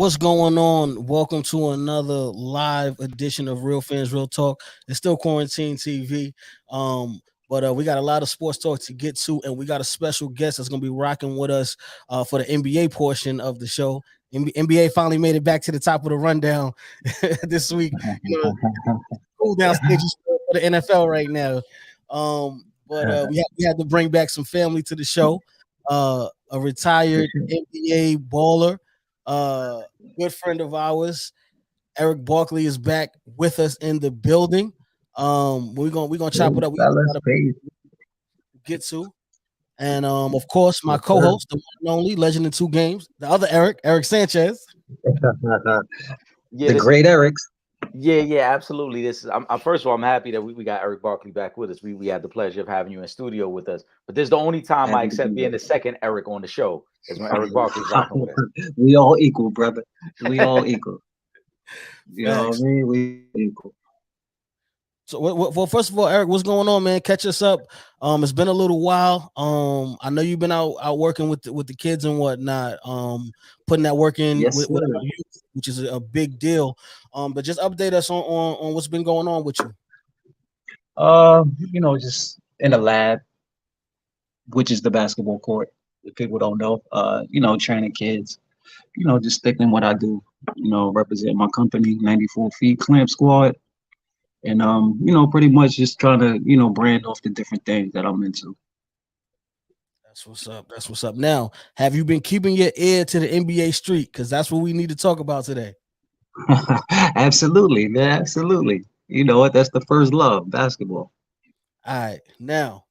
What's going on? Welcome to another live edition of Real Fans Real Talk. It's still quarantine TV, but we got a lot of sports talk to get to, and we got a special guest that's going to be rocking with us for the NBA portion of the show. NBA finally made it back to the top of the rundown this week. You know, cool down stages for the NFL right now. But we had to bring back some family to the show. A retired NBA baller, uh, good friend of ours, Eric Barkley is back with us in the building. We're gonna chop it up. We got a Fellas, lot of peace. to get to, and of course, my Yes, sir. co-host, the one and only legend in two games, the other Eric, Eric Sanchez. Yeah, The this is great Erics. yeah, absolutely. This is I'm first of all, I'm happy that we got Eric Barkley back with us. We had the pleasure of having you in studio with us. But this is the only time I Happy to accept be being here. the second Eric on the show is when Eric Barkley's rocking with us. We all equal, brother. We all equal. You know what I Facts. mean? We equal. So, well, first of all, Eric, what's going on, man? Catch us up. It's been a little while. I know you've been out working with the kids and whatnot. Putting that work in Yes, with sir. our youth, which is a big deal. But just update us on what's been going on with you. Just in the lab, which is the basketball court. If people don't know, training kids. Just sticking what I do. Represent my company, 94 Feet Clamp Squad, and pretty much just trying to brand off the different things that I'm into. That's what's up. That's what's up. Now, have you been keeping your ear to the NBA street? Because that's what we need to talk about today. Absolutely, man. Absolutely. You know what? That's the first love, basketball. All right, now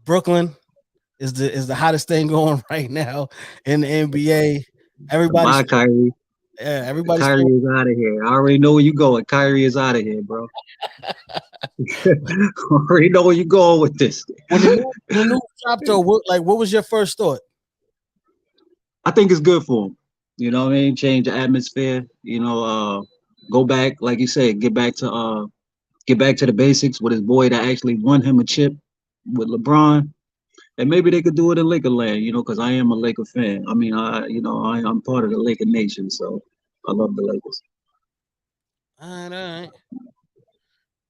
Brooklyn is the hottest thing going right now in the NBA. Everybody's Bye, Kyrie. everybody's Kyrie is out of here. I already know where you going. Kyrie is out of here, bro. I already know where you going with this. when the new dropped though. What was your first thought? I think it's good for him. You know what I mean? Change the atmosphere. Go back, like you said, get back to the basics with his boy that actually won him a chip with LeBron. And maybe they could do it in Laker land, because I am a Laker fan. I mean, I'm part of the Laker nation, so I love the Lakers. All right.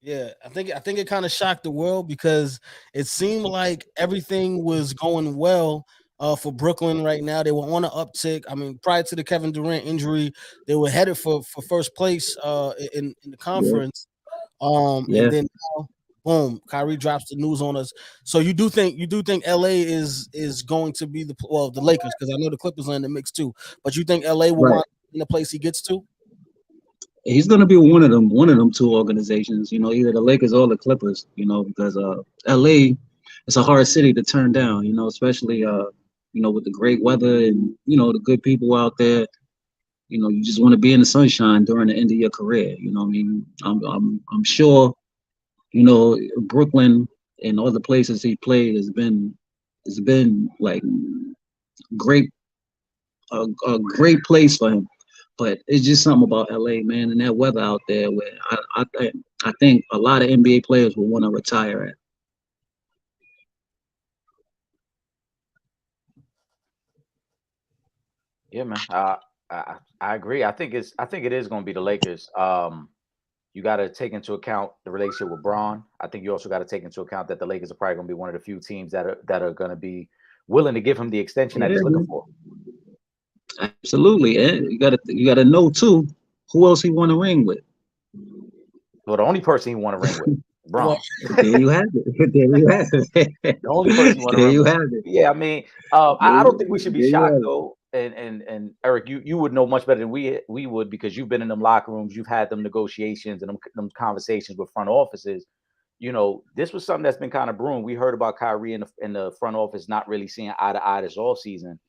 Yeah, I think it kind of shocked the world because it seemed like everything was going well for Brooklyn right now. They were on an uptick. I mean, prior to the Kevin Durant injury, they were headed for first place in the Yeah, conference. And yeah, then now, boom, Kyrie drops the news on us. So you do think LA is going to be the Lakers, because I know the Clippers are in the mix too. But you think LA will right. want in the place he gets to? He's gonna be one of them two organizations, either the Lakers or the Clippers, because LA it's a hard city to turn down, especially with the great weather and the good people out there. You just want to be in the sunshine during the end of your career. You know what I mean? I'm sure, Brooklyn and other places he played has been like great a great place for him. But it's just something about LA, man, and that weather out there where I think a lot of NBA players will want to retire at. Yeah, man. I agree. I think it is going to be the Lakers. You got to take into account the relationship with Braun. I think you also got to take into account that the Lakers are probably going to be one of the few teams that are going to be willing to give him the extension that Yeah, he's looking man. for. Absolutely. And you gotta know too who else he won a ring with. Well, the only person he want to ring with, Well, Braun. There you have it. There you have it. The only person you want to There run you with. have it. Yeah, I mean, I don't think we should be There you shocked have it. though. And Eric, you would know much better than we would because you've been in them locker rooms, you've had them negotiations and them conversations with front offices. This was something that's been kind of brewing. We heard about Kyrie in the front office not really seeing eye to eye this off season.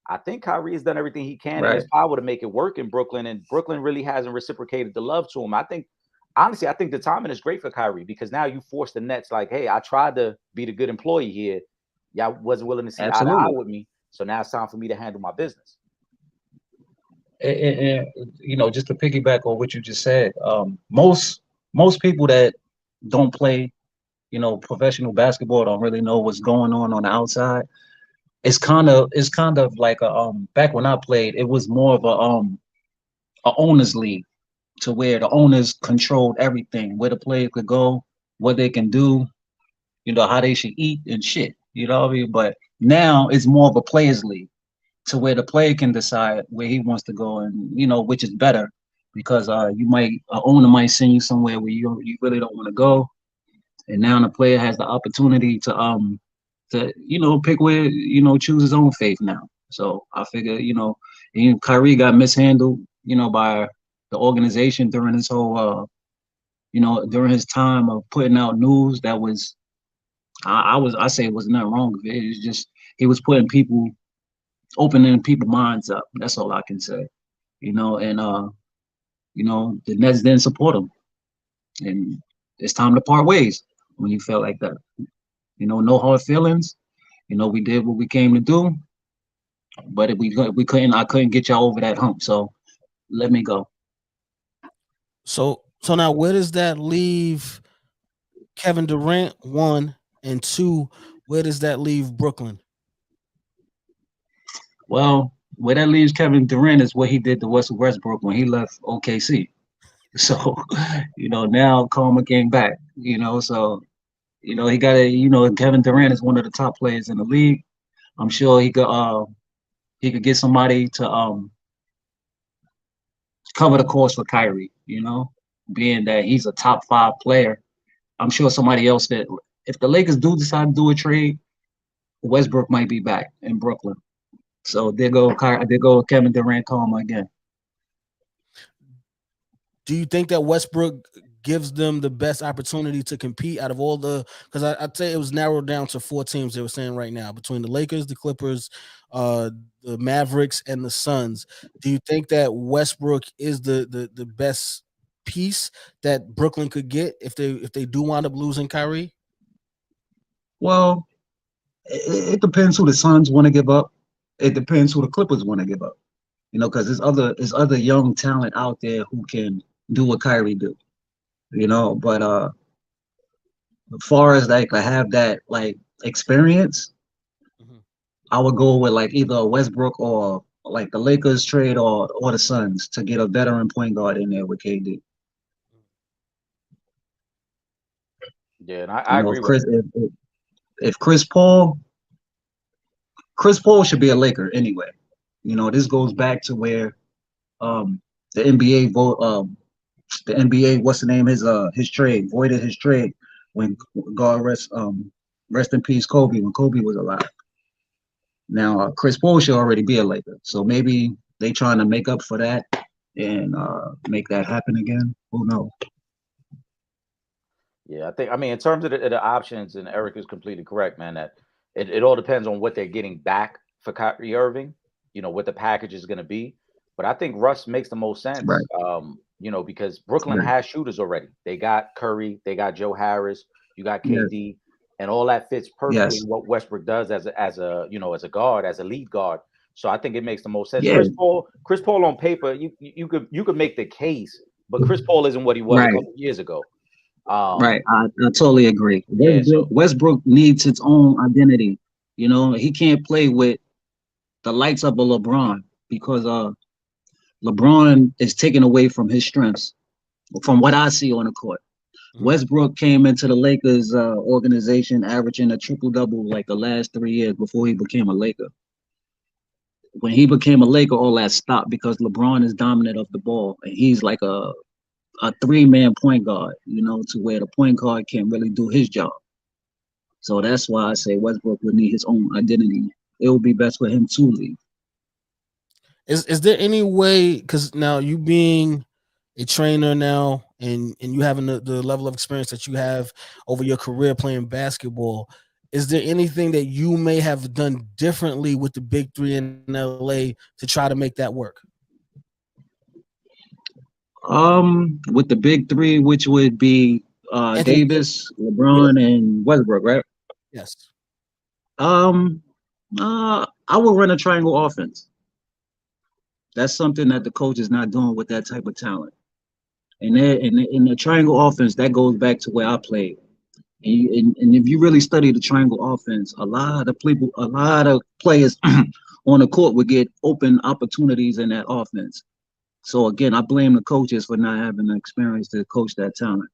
I think Kyrie has done everything he can in Right. his power to make it work in Brooklyn, and Brooklyn really hasn't reciprocated the love to him. I think honestly, I think the timing is great for Kyrie because now you force the Nets like, hey, I tried to be the good employee here. Y'all wasn't willing to see eye to eye Absolutely. with me. So now it's time for me to handle my business. And just to piggyback on what you just said, most people that don't play, professional basketball don't really know what's going on the outside. It's kind of like back when I played, it was more of a a owners league to where the owners controlled everything, where the players could go, what they can do, how they should eat and shit. You know what I mean? But now it's more of a players league to where the player can decide where he wants to go and which is better because you might owner might send you somewhere where you really don't want to go, and now the player has the opportunity to pick where choose his own faith now. So I figure Kyrie got mishandled by the organization during his whole during his time of putting out news that was I say it was nothing wrong with it. It's just he was opening people's minds up. That's all I can say. And the Nets didn't support him. And it's time to part ways when you feel like that. No hard feelings. We did what we came to do. But if we couldn't, I couldn't get y'all over that hump. So let me go. So now where does that leave Kevin Durant, 1, and 2? Where does that leave Brooklyn? Well, where that leaves Kevin Durant is what he did to Russell Westbrook when he left OKC. So, now Karma came back, so, he got Kevin Durant is one of the top players in the league. I'm sure he could get somebody to cover the cost for Kyrie, being that he's a top 5 player. I'm sure somebody else that if the Lakers do decide to do a trade, Westbrook might be back in Brooklyn. So there go Kevin Durant Karma again. Do you think that Westbrook gives them the best opportunity to compete out of all because I'd say it was narrowed down to 4 teams they were saying right now between the Lakers, the Clippers, the Mavericks, and the Suns. Do you think that Westbrook is the best piece that Brooklyn could get if they do wind up losing Kyrie? Well, it depends who the Suns want to give up. It depends who the Clippers want to give up. Because there's other young talent out there who can do what Kyrie do. But as far as like I have that like experience, I would go with like either Westbrook or like the Lakers trade or the Suns to get a veteran point guard in there with KD. Yeah, and I agree if Chris Paul should be a Laker anyway. This goes back to where the NBA the NBA, what's the name? His trade voided his trade when God rest in peace Kobe when Kobe was alive. Now Chris Paul should already be a Laker, so maybe they trying to make up for that and make that happen again. Who knows? Yeah, I mean in terms of the options, and Eric is completely correct, man. That it all depends on what they're getting back for Kyrie Irving. What the package is going to be. But I think Russ makes the most sense. Right. Because Brooklyn has shooters already. They got Curry, they got Joe Harris, you got KD, and all that fits perfectly in what Westbrook does as a guard, as a lead guard. So I think it makes the most sense. Yeah. Chris Paul on paper, you could make the case, but Chris Paul isn't what he was a couple years ago. Right, I totally agree. Yeah, Westbrook needs its own identity. He can't play with the lights up of LeBron because LeBron is taken away from his strengths, from what I see on the court. Mm-hmm. Westbrook came into the Lakers organization averaging a triple-double like the last 3 years before he became a Laker. When he became a Laker, all that stopped because LeBron is dominant of the ball, and he's like a 3-man point guard, to where the point guard can't really do his job. So that's why I say Westbrook would need his own identity. It would be best for him to leave. Is there any way, because now you being a trainer now and you having the level of experience that you have over your career playing basketball, is there anything that you may have done differently with the Big Three in LA to try to make that work? With the Big Three, which would be Davis, LeBron, and Westbrook, right? Yes. I would run a triangle offense. That's something that the coach is not doing with that type of talent. And in the triangle offense, that goes back to where I played. And if you really study the triangle offense, a lot of players on the court would get open opportunities in that offense. So again, I blame the coaches for not having the experience to coach that talent.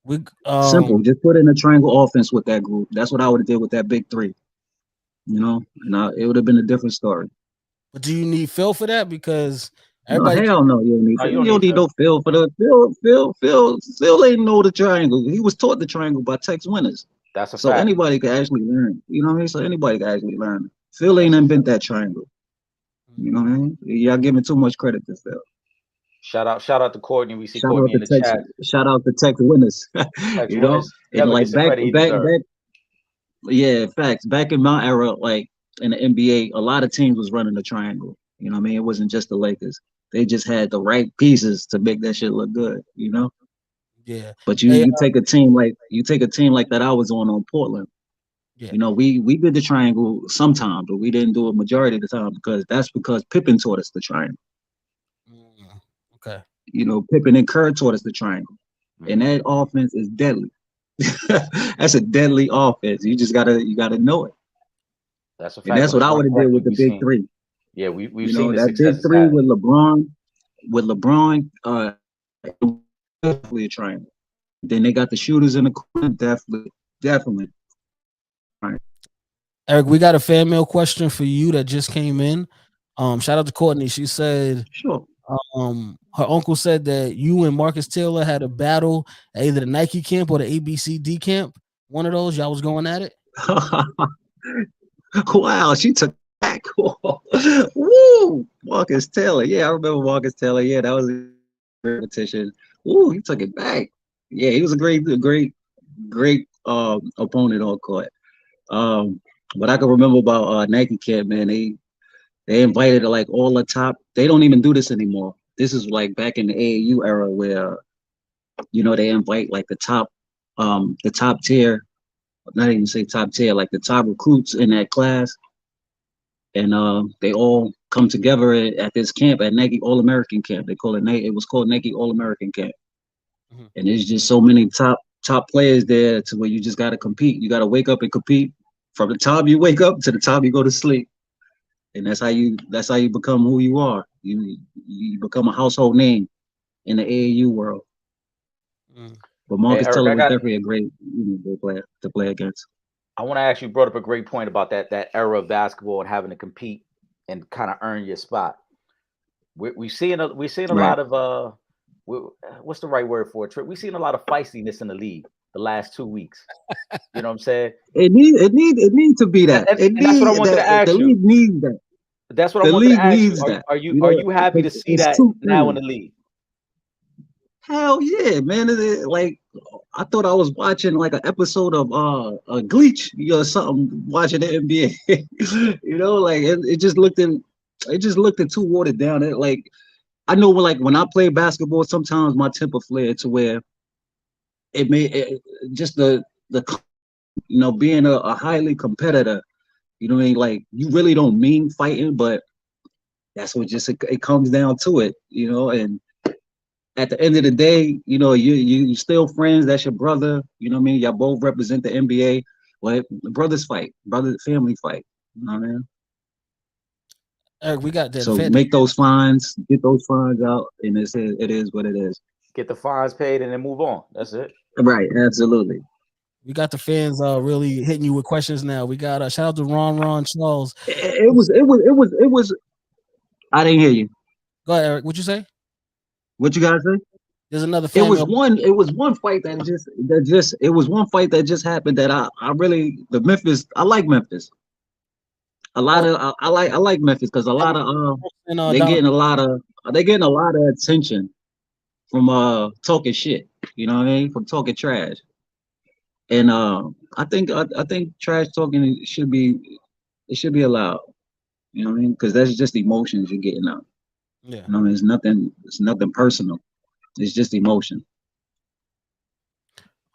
We Simple. Just put in a triangle offense with that group. That's what I would have did with that big three. And it would have been a different story. but do you need Phil for that? Because No, everybody hell no, you don't need No, Phil. you You don't don't need need no Phil for the Phil ain't know the triangle. He was taught the triangle by Tex Winners. That's a So fact. anybody could actually learn. You know what I mean? So anybody could actually learn. Phil ain't invent that triangle. You know what I mean? Y'all giving too much credit to Phil. Shout out to Courtney. We see Shout out Courtney to in the Tex. chat. Shout out to Tex Winners. Tex You know, Winners and never like gets the credit he deserves. yeah, facts. Back in my era, like in the NBA, a lot of teams was running the triangle. You know what I mean? It wasn't just the Lakers. They just had the right pieces to make that shit look good. You know. Yeah. But Hey, you take a team like that I was on Portland. yeah. You know, we did the triangle sometimes, but we didn't do it majority of the time because Pippen taught us the triangle. Okay. You know, Pippen and Kerr taught us the triangle, and that offense is deadly. That's a deadly offense. You gotta know it. That's a fact. And that's what I would have did with the big three. Yeah, we've You seen know, the that success big it's three had. with LeBron, definitely a triangle. Then they got the shooters in the corner, definitely. Eric, we got a fan mail question for you that just came in. Shout out to Courtney. She said, Sure. her uncle said that you and Marcus Taylor had a battle at either the Nike camp or the ABCD camp. One of those, y'all was going at it. Wow, she took back. Woo, Marcus Taylor. Yeah, I remember Marcus Taylor. Yeah, that was a competition. Woo, he took it back. Yeah, he was a great opponent on court. What I can remember about Nike camp, man, they invited like all the top. They don't even do this anymore. This is like back in the AAU era where they invite like the top tier, not even say top tier, like the top recruits in that class, and they all come together at this camp at Nike All American Camp. They call it It was called Nike All American Camp, and there's just so many top players there to where you just got to compete. You got to wake up and compete from the time you wake up to the time you go to sleep. And that's how you become who you are. You become a household name in the AAU world. But Marcus Eric, Taylor was definitely a great player to play against. I want to actually brought up a great point about that era of basketball and having to compete and kind of earn your spot. We're seeing a lot of what's the right word for it? We've seen a lot of feistiness in the league the last 2 weeks. You know what I'm saying? It needs to be that. And that's what I wanted to ask you. The league needs that. That's what I wanted to ask you. That. Are you happy to see that now in the league? Hell yeah, man! Like I thought I was watching like an episode of Gleach or something, watching the NBA. Like it just looked too watered down. Like I know when I play basketball, sometimes my temper flared to where it made just the being a highly competitor. You know what I mean? Like you really don't mean fighting, but that's what it comes down to it. And at the end of the day, you still friends. That's your brother. You know what I mean? Y'all both represent the NBA. But brothers fight, family fight. You know what I mean? Eric, we got that. So make those fines, get those fines out, and it is what it is. Get the fines paid and then move on. That's it. Right, absolutely. We got the fans really hitting you with questions now. We got shout out to Ron Charles. It was. I didn't hear you. Go ahead, Eric. What you say? What you guys say? There's another fan. It was one fight that just happened that I like Memphis. I like Memphis because a lot of they're getting a lot of attention from talking shit. You know what I mean? From talking trash. And I think trash talking should be allowed. You know what I mean? Because that's just emotions you're getting out. Yeah. You know, it's nothing personal. It's just emotion.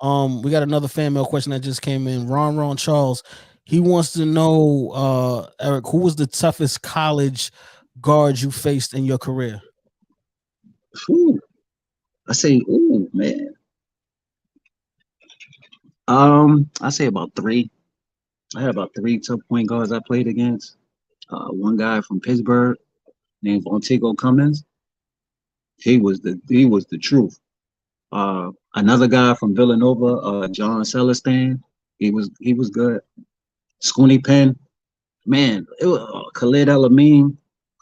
We got another fan mail question that just came in. Ron Charles, he wants to know, Eric, who was the toughest college guard you faced in your career? Ooh. I say, ooh, man. I say about 3. I had about 3 tough point guards I played against. One guy from Pittsburgh named Vontae Cummins. He was the truth. Another guy from Villanova, John Celestin. He was good. Scooney Penn, man, it was Khalid El-Amin.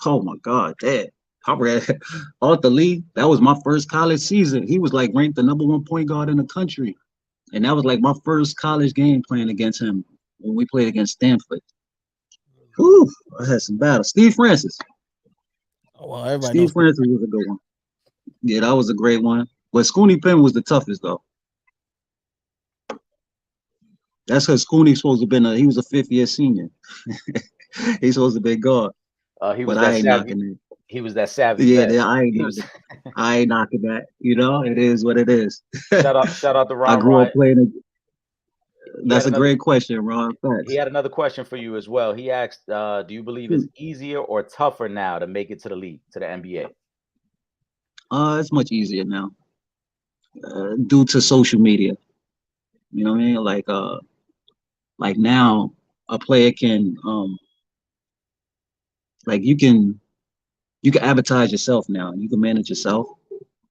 Oh my God, that I read Arthur Lee. That was my first college season. He was like ranked the #1 point guard in the country, and that was like my first college game playing against him when we played against Stanford. Whew, I had some battles. Steve Francis. Oh, well, everybody Steve knows. Francis was a good one. Yeah, that was a great one. But Scooney Penn was the toughest though. That's because Scooney's supposed to been he was a 5th-year senior. He's supposed to be guard. He But was I that ain't savvy. knocking it. He was that savvy Yeah, vet. I ain't He knocking. was- I ain't knocking that. You know, it is what it is. shout out to I Ron grew Ryan. up playing. He That's had a another great question, Ron. Facts. he had another question for you as well. He asked, do you believe it's easier or tougher now to make it to the league, to the NBA? It's much easier now, due to social media. You know what I mean? Like now, a player can, like you can advertise yourself now. You can manage yourself.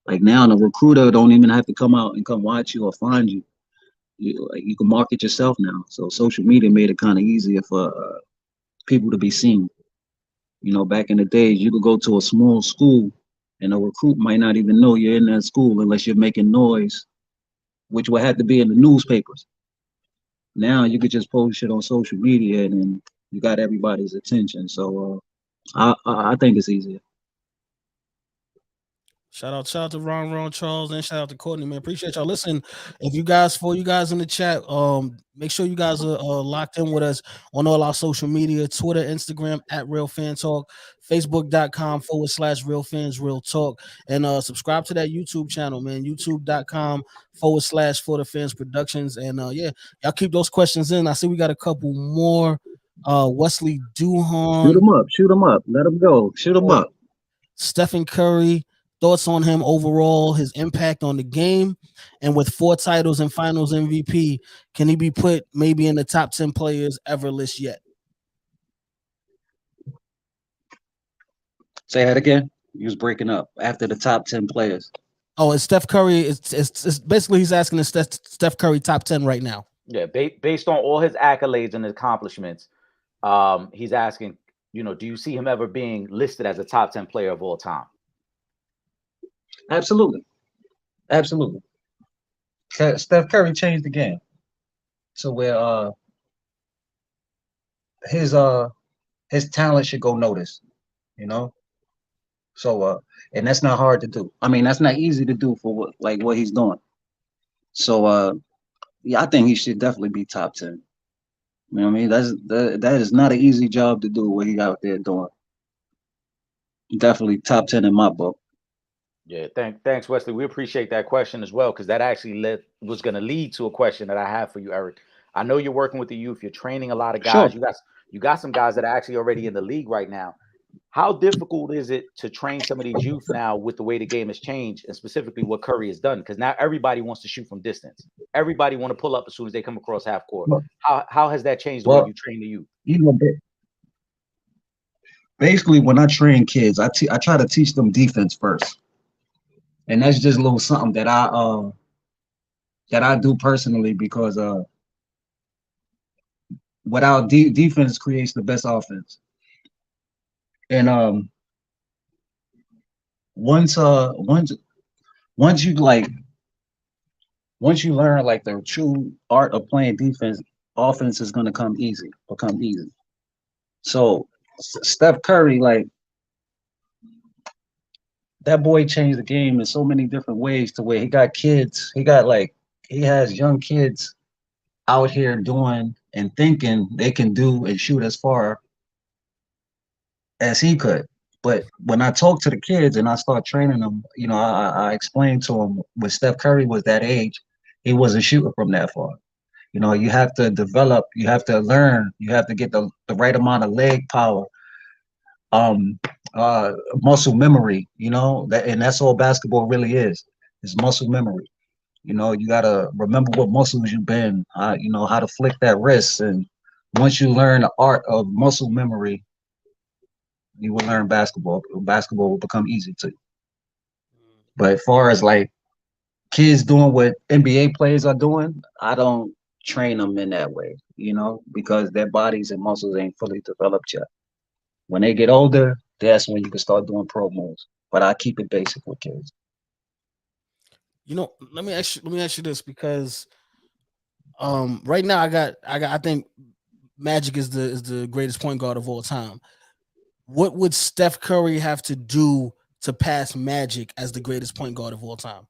Like now, the recruiter don't even have to come out and come watch you or find you. You can market yourself now. So social media made it kind of easier for people to be seen. You know, back in the days, you could go to a small school and a recruit might not even know you're in that school unless you're making noise, which would have to be in the newspapers. Now you could just post shit on social media and then you got everybody's attention. So I think it's easier. Shout out to Ron Charles, and shout out to Courtney, man. Appreciate y'all. Listen, if you guys, for you guys in the chat, make sure you guys are locked in with us on all our social media: Twitter, Instagram at Real Fan Talk, Facebook.com/Real Fans Real Talk, and subscribe to that YouTube channel, man. YouTube.com/For the Fans Productions, and yeah, y'all keep those questions in. I see we got a couple more. Wesley Duhon, Shoot them up, let them go, shoot them up. Stephen Curry. Thoughts on him overall, his impact on the game, and with 4 titles and Finals MVP, can he be put maybe in the top 10 players ever list yet? Say that again. You was breaking up after the top 10 players. Oh, it's Steph Curry. It's basically he's asking is Steph Curry top 10 right now. Yeah, based on all his accolades and accomplishments, he's asking, do you see him ever being listed as a top 10 player of all time? Absolutely. Steph Curry changed the game to where his talent should go noticed, So and that's not hard to do. I mean, that's not easy to do for what he's doing. So yeah, I think he should definitely be top 10. You know what I mean? That is not an easy job to do what he out there doing. Definitely top 10 in my book. Yeah, thanks, Wesley. We appreciate that question as well, because that actually was going to lead to a question that I have for you, Eric. I know you're working with the youth. You're training a lot of guys. Sure. You got some guys that are actually already in the league right now. How difficult is it to train some of these youth now with the way the game has changed, and specifically what Curry has done? Because now everybody wants to shoot from distance. Everybody want to pull up as soon as they come across half court. How has that changed the way you train the youth? Basically, when I train kids, I try to teach them defense first. And that's just a little something that I do personally, because without defense creates the best offense. And once you learn like the true art of playing defense, offense is gonna become easy. So Steph Curry, like, that boy changed the game in so many different ways, to where he has young kids out here doing and thinking they can do and shoot as far as he could. But when I talk to the kids and I start training them, I explain to them when Steph Curry was that age, he wasn't shooting from that far. You have to develop, you have to learn, you have to get the right amount of leg power, muscle memory, and that's all basketball really is. It's muscle memory. You gotta remember what muscles you've been, how to flick that wrist. And once you learn the art of muscle memory, you will learn basketball. Basketball will become easy to you. But as far as like kids doing what NBA players are doing, I don't train them in that way, because their bodies and muscles ain't fully developed yet. When they get older, that's when you can start doing pro moves. But I keep it basic with kids. Let me ask you this, because right now I think Magic is the greatest point guard of all time. What would Steph Curry have to do to pass Magic as the greatest point guard of all time?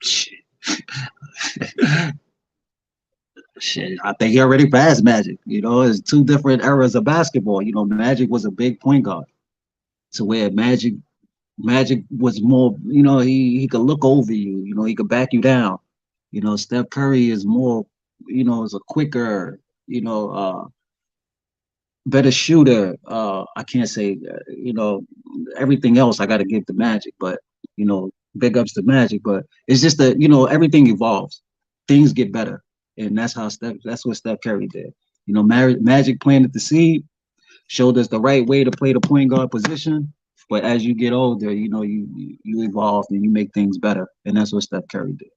Shit. Shit, I think he already passed Magic. It's two different eras of basketball. Magic was a big point guard, to where Magic was more. He could look over you. He could back you down. Steph Curry is more. Is a quicker. Better shooter. I can't say. Everything else I got to give to Magic, but big ups to Magic. But it's just that everything evolves, things get better. And that's what Steph Curry did. Magic planted the seed, showed us the right way to play the point guard position. But as you get older, you evolve and you make things better. And that's what Steph Curry did.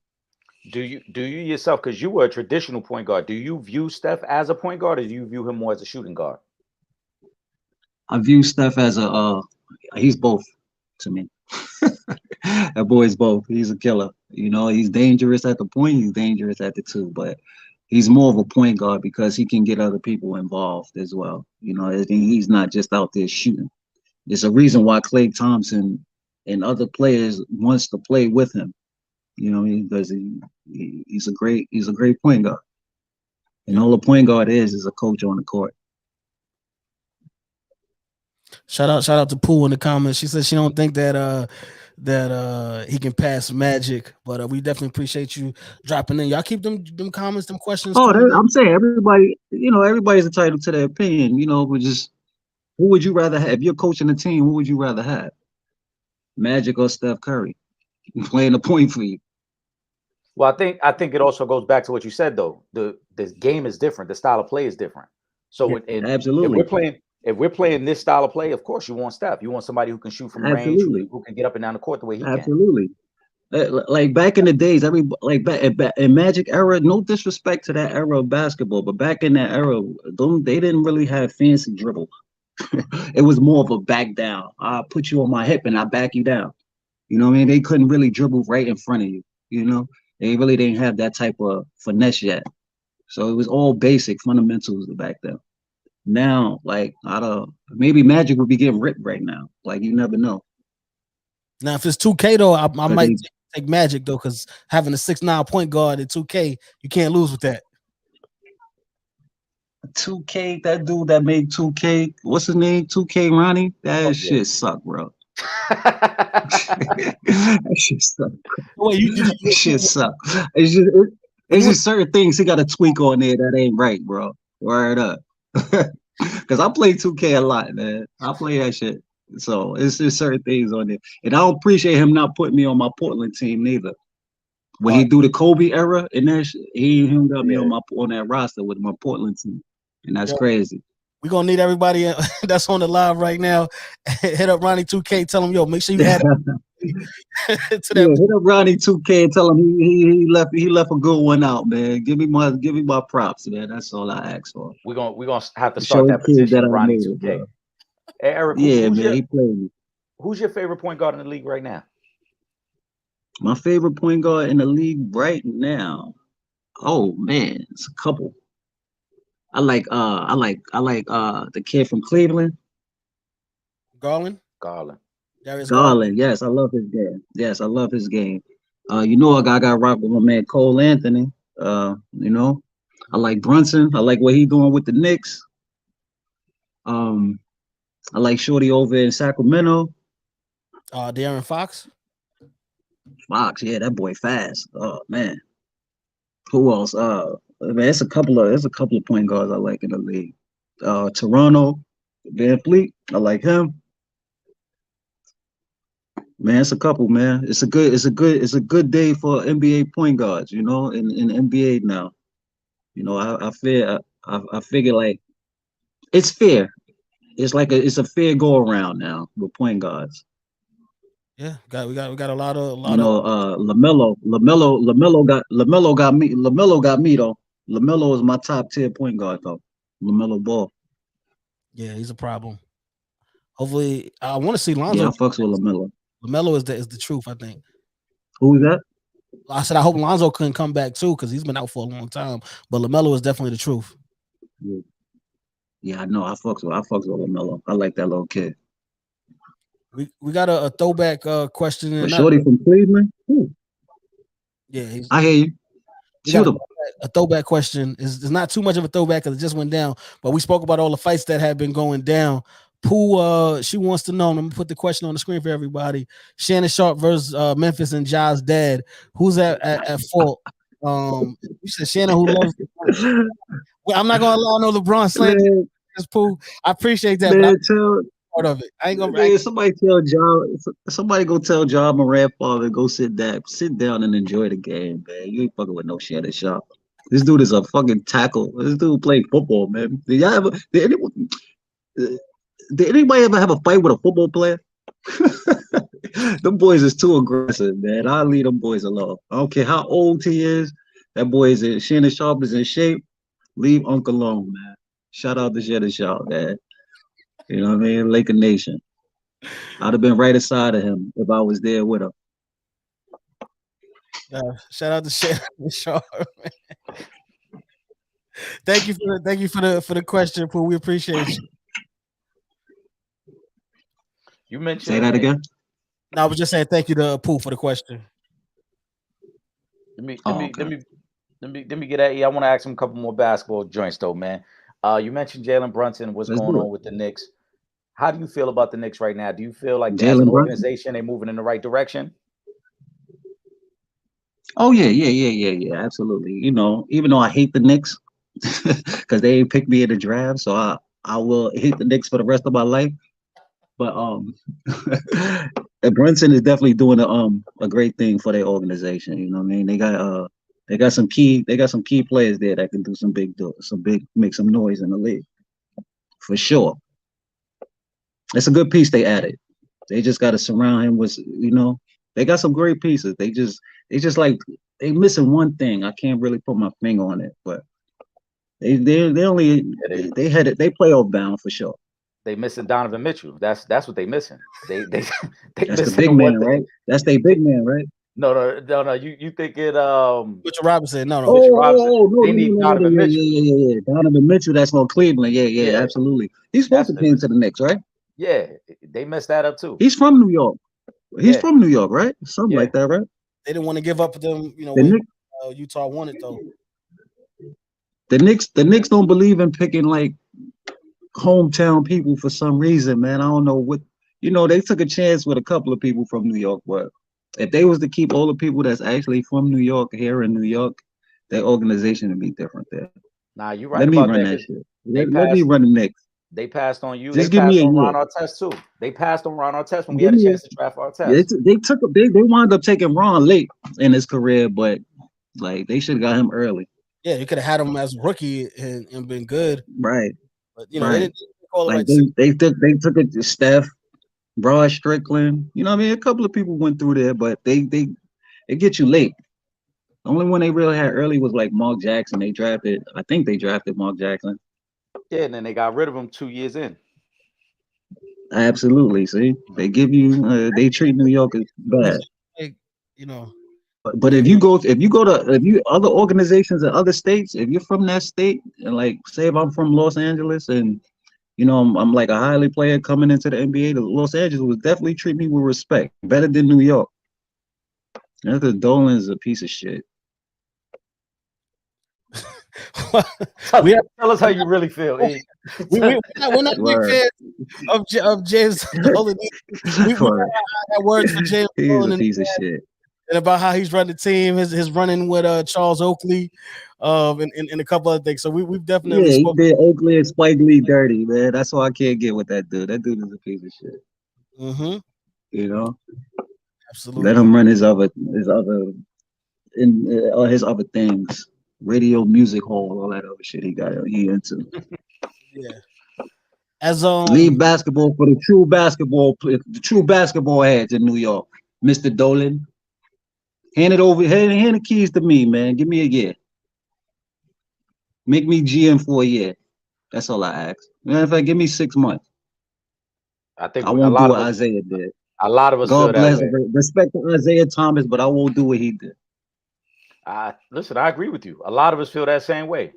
Do you yourself, because you were a traditional point guard, do you view Steph as a point guard, or do you view him more as a shooting guard? I view Steph as he's both to me. That boy's both. He's a killer. He's dangerous at the point. He's dangerous at the two. But he's more of a point guard because he can get other people involved as well. He's not just out there shooting. There's a reason why Klay Thompson and other players wants to play with him. Because he's a great point guard. And all a point guard is a coach on the court. Shout out to Pooh in the comments. She said she don't think that he can pass Magic, but we definitely appreciate you dropping in. Y'all keep them comments, them questions. Oh, I'm saying everybody, everybody's entitled to their opinion. But just who would you rather have? If you're coaching a team, who would you rather have? Magic or Steph Curry playing the point for you? Well, I think it also goes back to what you said though. The game is different. The style of play is different. So absolutely, if we're playing this style of play, of course you want Steph. You want somebody who can shoot from range, who can get up and down the court the way he can. Absolutely. Like back in the days, back in Magic era, no disrespect to that era of basketball, but back in that era, they didn't really have fancy dribble. It was more of a back down. I put you on my hip and I back you down. They couldn't really dribble right in front of you. They really didn't have that type of finesse yet. So it was all basic fundamentals back then. Now, like, maybe Magic would be getting ripped right now. Like, you never know. Now, if it's 2K though, I might take Magic though, because having a 6'9" point guard in 2K, you can't lose with that. 2K, that dude that made 2K, what's his name? 2K Ronnie? That shit sucked, bro. That shit sucked. Wait, that shit sucked. It's just certain things he got to tweak on there that ain't right, bro. Word up. Because I play 2K a lot, man. I play that shit. So it's just certain things on there. And I don't appreciate him not putting me on my Portland team neither. When he do the Kobe era and that shit, he got me on that roster with my Portland team. And that's crazy. We're going to need everybody that's on the live right now. Hit up Ronnie 2K. Tell him, make sure you add to that. Hit up Ronnie 2K and tell him he left a good one out, man. Give me my props, man. That's all I ask for. We're gonna have to start that petition, Ronnie 2K. Hey, Eric, he played me. Who's your favorite point guard in the league right now? My favorite point guard in the league right now. Oh man, it's a couple. I like the kid from Cleveland. Garland. Garland. Yes, I love his game. I got rock with my man Cole Anthony. I like Brunson. I like what he's doing with the Knicks. I like Shorty over in Sacramento. De'Aaron Fox. Yeah, that boy fast. Oh man. Who else? Man, it's a couple of point guards I like in the league. Toronto, Van Fleet, I like him. Man, it's a couple, man. It's a good day for NBA point guards, in NBA now. I figure like it's fair. it's a fair go around now with point guards. Yeah, we got a lot of You know, Lamelo got me though. Lamelo is my top tier point guard though. Lamelo Ball. yeah, he's a problem. Hopefully, I want to see Yeah, I Lonzo. fucks with Lamelo. Lamelo is the truth. I think. Who is that? I said I hope Lonzo couldn't come back too because he's been out for a long time. But Lamelo is definitely the truth. Yeah, yeah, I know. I fucks with Lamelo. I like that little kid. We got a throwback question. But Shorty from Cleveland. Ooh, Yeah, I hear you. we Shoot got him. a throwback question. It's not too much of a throwback because it just went down. But we spoke about all the fights that have been going down. Pooh, she wants to know. And I'm gonna put the question on the screen for everybody. Shannon Sharp versus Memphis and Ja's dad. Who's at fault? You said Shannon who loves. Well, I'm not gonna allow no LeBron slander. Man, Pooh. I appreciate that, but man, I'm tell part of it. I ain't gonna. man, somebody go tell John Morant father go sit down and enjoy the game, man. You ain't fucking with no Shannon Sharp. This dude is a fucking tackle. This dude played football, man. Did anybody ever have a fight with a football player? Them boys is too aggressive, man. I'll leave them boys alone. I don't care how old he is. That boy is in Shannon Sharp is in shape. Leave Uncle alone, man. Shout out to Shannon Sharp, man. You know what I mean? Laker Nation. I'd have been right aside of him if I was there with him. Shout out to Shannon Sharp. Thank you for the question, Pooh. We appreciate you. You mentioned. Say that again. No, I was just saying thank you to Pooh for the question. Let me get at you. I want to ask him a couple more basketball joints though, man. You mentioned Jalen Brunson. What's going on with the Knicks? How do you feel about the Knicks right now? Do you feel like as an organization they're moving in the right direction? Oh yeah, absolutely. You know, even though I hate the Knicks because they ain't picked me in the draft, so I will hate the Knicks for the rest of my life. But Brunson is definitely doing a great thing for their organization. You know what I mean? They got some key players there that can do make some noise in the league for sure. It's a good piece they added. They just got to surround him with, you know, they got some great pieces. They missing one thing. I can't really put my finger on it, but they playoff bound for sure. They missing Donovan Mitchell. That's what they missing. They that's the big man, right? That's their big man, right? No. You think it Mitchell Robinson? No. Mitchell Robinson. They need Donovan Mitchell. Yeah. Donovan Mitchell. That's on Cleveland. Yeah, absolutely. He's supposed to came to the Knicks, right? Yeah, they messed that up too. He's from New York. He's from New York, right? Something like that, right? They didn't want to give up them, you know, when Utah wanted though. The Knicks don't believe in picking like hometown people for some reason, man. I don't know what, you know, they took a chance with a couple of people from New York, but if they was to keep all the people that's actually from New York here in New York, their organization would be different there. Nah, you're right. Let me run that shit. Let me run the Knicks. They passed on you. Just they give passed me on Ron Artest too. They passed on Ron Artest when we had a chance to draft Artest. They wound up taking Ron late in his career, but like they should have got him early. Yeah, you could have had him as a rookie and been good. Right. But you know, they didn't call it like right. They took it to Steph, Rod Strickland. You know what I mean? A couple of people went through there, but it get you late. The only one they really had early was like Mark Jackson. I think they drafted Mark Jackson. Yeah, and then they got rid of him 2 years in. Absolutely. See, they give you, they treat New York as bad. You know. But if you other organizations in other states, if you're from that state, and like say if I'm from Los Angeles and you know I'm like a highly player coming into the NBA, the Los Angeles would definitely treat me with respect, better than New York. Because Dolan is a piece of shit. Tell us how you really feel. We're not big fans of James Dolan. We had words for James Dolan. He's a piece of shit. And about how he's run the team, his running with Charles Oakley, and a couple other things. So we've definitely he did Oakley and Spike Lee dirty, man. That's why I can't get with that dude. That dude is a piece of shit. Mm-hmm. You know, absolutely. Let him run his other things, radio, music hall, all that other shit he into. Yeah. As Leave basketball for the true basketball heads in New York. Mr. Dolan, hand the keys to me, man. Give me a year. Make me GM for a year. That's all I ask. Matter of fact, give me 6 months. I think I a won't do lot what of us, Isaiah did. a lot of us feel God that bless, way. respect to Isaiah Thomas, but I won't do what he did. Listen, I agree with you. A lot of us feel that same way.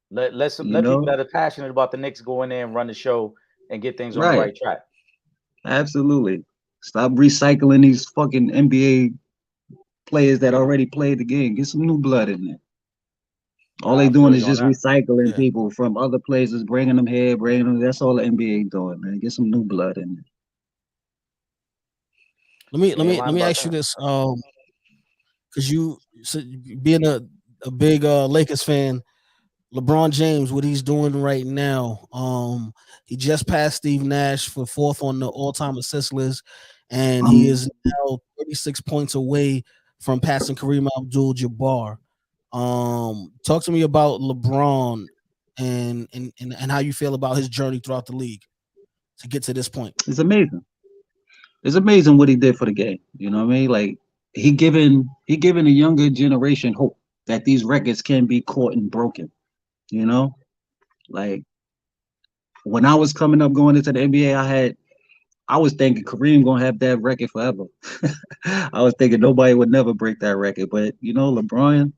Let people that are passionate about the Knicks go in there and run the show and get things on the right track. Absolutely. Stop recycling these fucking NBA players that already played the game. Get some new blood in there. All they doing is just recycling people from other places, bringing them here, bringing them. That's all the NBA doing, man. Get some new blood in there. Let me ask you this, because you being a big Lakers fan, LeBron James, what he's doing right now, he just passed Steve Nash for 4th on the all-time assist list, and he is now 36 points away from passing Kareem Abdul-Jabbar. Talk to me about LeBron and how you feel about his journey throughout the league to get to this point. It's amazing. It's amazing what he did for the game. You know what I mean? Like he giving a younger generation hope that these records can be caught and broken. You know, like when I was coming up going into the NBA, I was thinking Kareem gonna have that record forever. I was thinking nobody would never break that record, but you know, LeBron,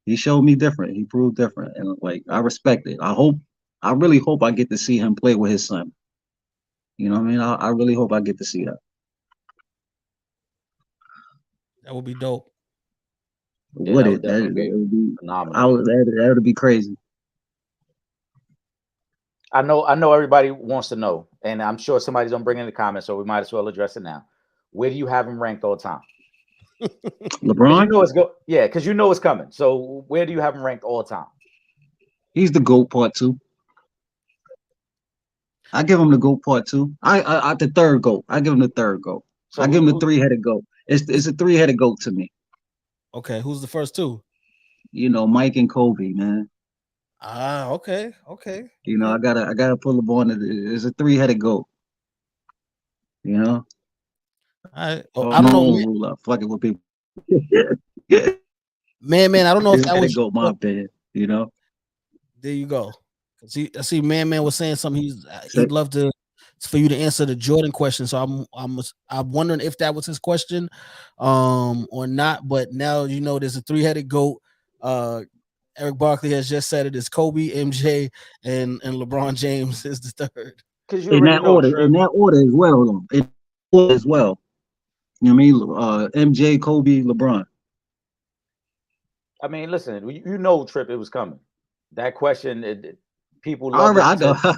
he showed me different. He proved different, and like I respect it. I really hope I get to see him play with his son. You know what I mean? I really hope I get to see that. That would be dope. Would it? That would be phenomenal. That would be crazy. I know everybody wants to know, and I'm sure somebody's gonna bring in the comments, so we might as well address it now. Where do you have him ranked all the time? LeBron? Because you know it's coming. So where do you have him ranked all the time? He's the GOAT part 2. I give him the GOAT part 2. I the third GOAT. I give him the third GOAT. So I give him the 3-headed GOAT. It's a 3-headed GOAT to me. Okay, who's the first 2? You know, Mike and Kobe, man. Okay. You know, I gotta pull the ball. It's a 3-headed GOAT. You know. I don't know. Rule up. Fuck it with people. Man, I don't know if that was GOAT, my opinion. You know. There you go. I see, man was saying something. He'd love for you to answer the Jordan question. So I'm wondering if that was his question, or not. But now you know there's a 3-headed GOAT. Eric Barkley has just said it is Kobe, MJ, and LeBron James is the third. In that order as well. In order as well. You know what I mean? MJ, Kobe, LeBron. I mean, listen, you know, Trip, it was coming. That question, people love it.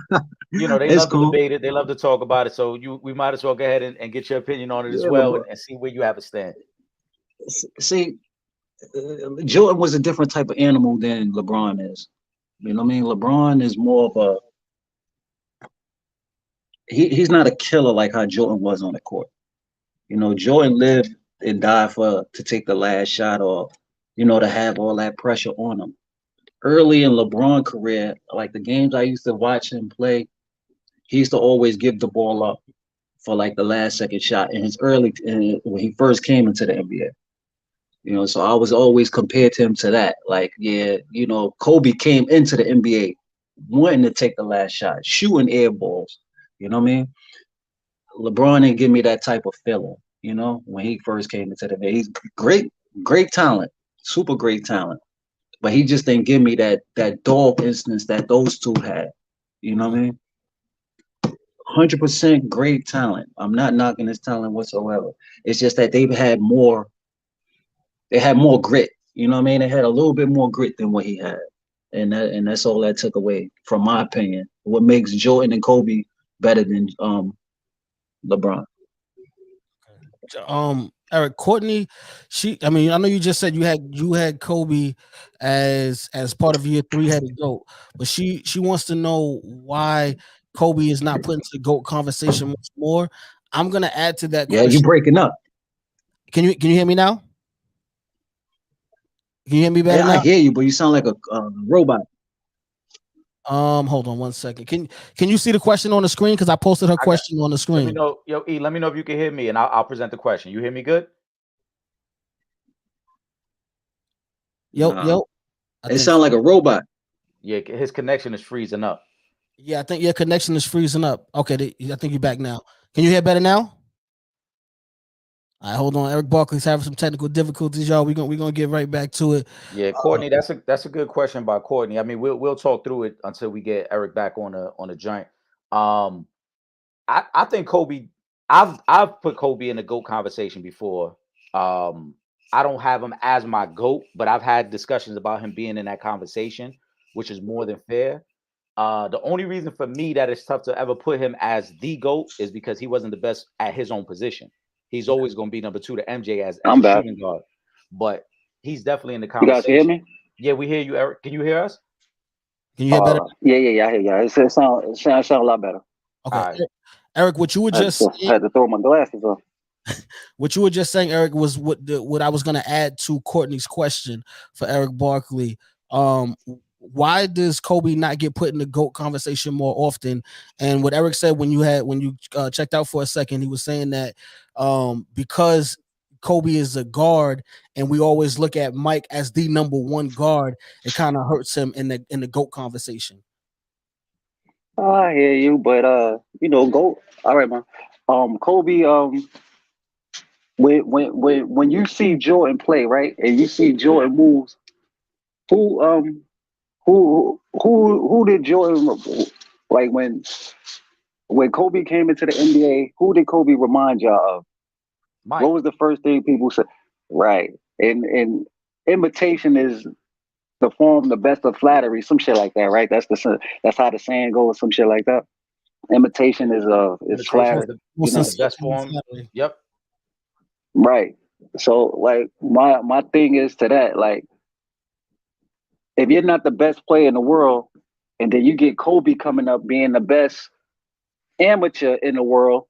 You know, they love to debate it. They love to talk about it. So we might as well go ahead and get your opinion on it as well, and see where you have a stand. See, Jordan was a different type of animal than LeBron is. You know what I mean? LeBron is more of he's not a killer like how Jordan was on the court. You know, Jordan lived and died to take the last shot, or, you know, to have all that pressure on him. Early in LeBron's career, like the games I used to watch him play, he used to always give the ball up for like the last second shot in his when he first came into the NBA. You know, so I was always compared to him to that. Like, yeah, you know, Kobe came into the NBA wanting to take the last shot, shooting air balls. You know what I mean? LeBron didn't give me that type of feeling, you know, when he first came into the NBA. He's great talent, super great talent. But he just didn't give me that dog instance that those two had. You know what I mean? 100% great talent. I'm not knocking his talent whatsoever. It's just that they had more grit. You know what I mean? They had a little bit more grit than what he had. And that's all that took away, from my opinion. What makes Jordan and Kobe better than LeBron. Eric, Courtney, I know you just said you had Kobe as part of your 3-headed GOAT, but she wants to know why Kobe is not put into the GOAT conversation much more. I'm gonna add to that. Yeah, you're breaking up. Can you hear me now? Can you hear me better now? I hear you, but you sound like a robot. Hold on one second. Can you see the question on the screen? Because I posted her question on the Let me screen. know, E. Let me know if you can hear me, and I'll present the question. You hear me good? Yo. It sounds like a robot. Yeah, his connection is freezing up. Yeah, I think your connection is freezing up. Okay, I think you're back now. Can you hear better now? All right, hold on. Eric Barkley's having some technical difficulties, y'all. We're gonna get right back to it. Yeah, Courtney, that's a good question by Courtney. I mean, we'll talk through it until we get Eric back on the joint. I think Kobe. I've put Kobe in the GOAT conversation before. I don't have him as my GOAT, but I've had discussions about him being in that conversation, which is more than fair. The only reason for me that it's tough to ever put him as the GOAT is because he wasn't the best at his own position. He's always going to be number 2 to MJ as a shooting guard, but he's definitely in the conversation. You guys hear me? Yeah, we hear you, Eric. Can you hear us? Can you hear better? Yeah, I hear you. It sounds a lot better. Okay, Right. Eric, what you were just I had to throw my glasses off. What you were just saying, Eric, was what I was going to add to Courtney's question for Eric Barkley. Why does Kobe not get put in the GOAT conversation more often? And what Eric said when you checked out for a second, he was saying that because Kobe is a guard and we always look at Mike as the number 1 guard, it kind of hurts him in the GOAT conversation. I hear you, but GOAT. All right, man. Kobe. When you see Jordan play, right, and you see Jordan moves, who did Jordan like when Kobe came into the NBA? Who did Kobe remind y'all of? Mike. What was the first thing people said? Right, and imitation is the best of flattery, some shit like that, right? That's how the saying goes, some shit like that. Imitation is flattery. The best form. Yep. Right. So like my thing is to that, like, if you're not the best player in the world, and then you get Kobe coming up being the best amateur in the world,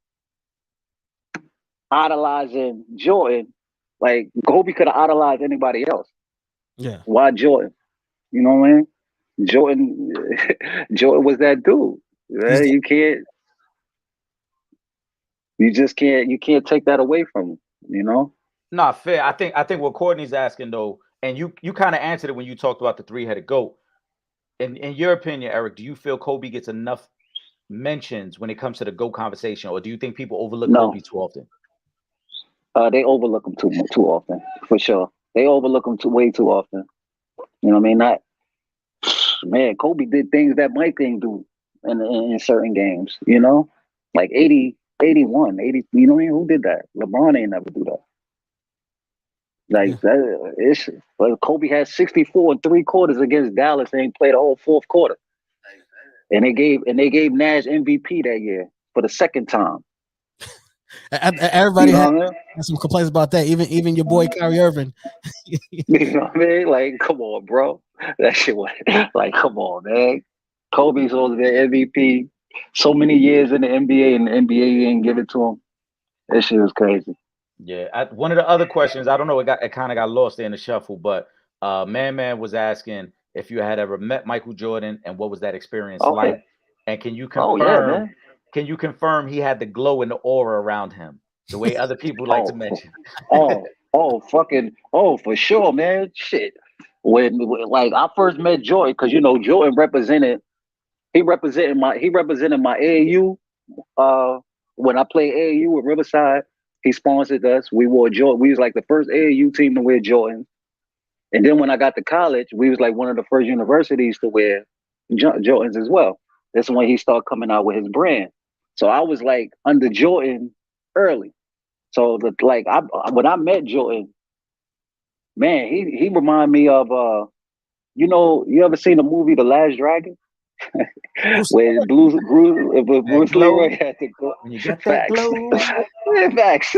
idolizing Jordan, like Kobe could have idolized anybody else. Yeah. Why Jordan? You know what I mean? Jordan was that dude. Right? You can't take that away from him, you know? Nah, fair. I think what Courtney's asking though, and you kind of answered it when you talked about the 3-headed GOAT. In your opinion, Eric, do you feel Kobe gets enough mentions when it comes to the GOAT conversation, or do you think people overlook Kobe too often? They overlook him too often, for sure. They overlook him way too often. You know what I mean? Kobe did things that Mike didn't do in certain games, you know? Like 80, 81, 80, you know what I mean? Who did that? LeBron ain't never do that. Like Kobe had 64 3/4 against Dallas and played the whole 4th quarter. And they gave Nash MVP that year for the 2nd time. Everybody had some complaints about that. Even your boy Kyrie Irving. You know what I mean? Like, come on, bro. That shit was like, come on, man. Kobe's supposed to be MVP so many years in the NBA, and the NBA didn't give it to him. That shit was crazy. Yeah, one of the other questions, I don't know, it kind of got lost there in the shuffle, but Man was asking if you had ever met Michael Jordan and what was that experience like, and can you confirm? Can you confirm he had the glow and the aura around him, the way other people like to mention? For sure, man. Shit. When like I first met Jordan, because Jordan represented my AAU. When I played AAU with Riverside, he sponsored us. We wore Jordan. We was like the first AAU team to wear Jordan. And then when I got to college, we was like one of the first universities to wear Jordans as well. That's when he started coming out with his brand. So I was like under Jordan early. So when I met Jordan, man, he reminded me of you ever seen the movie The Last Dragon? Where Bruce Leroy had to go. When you get that glow. Facts.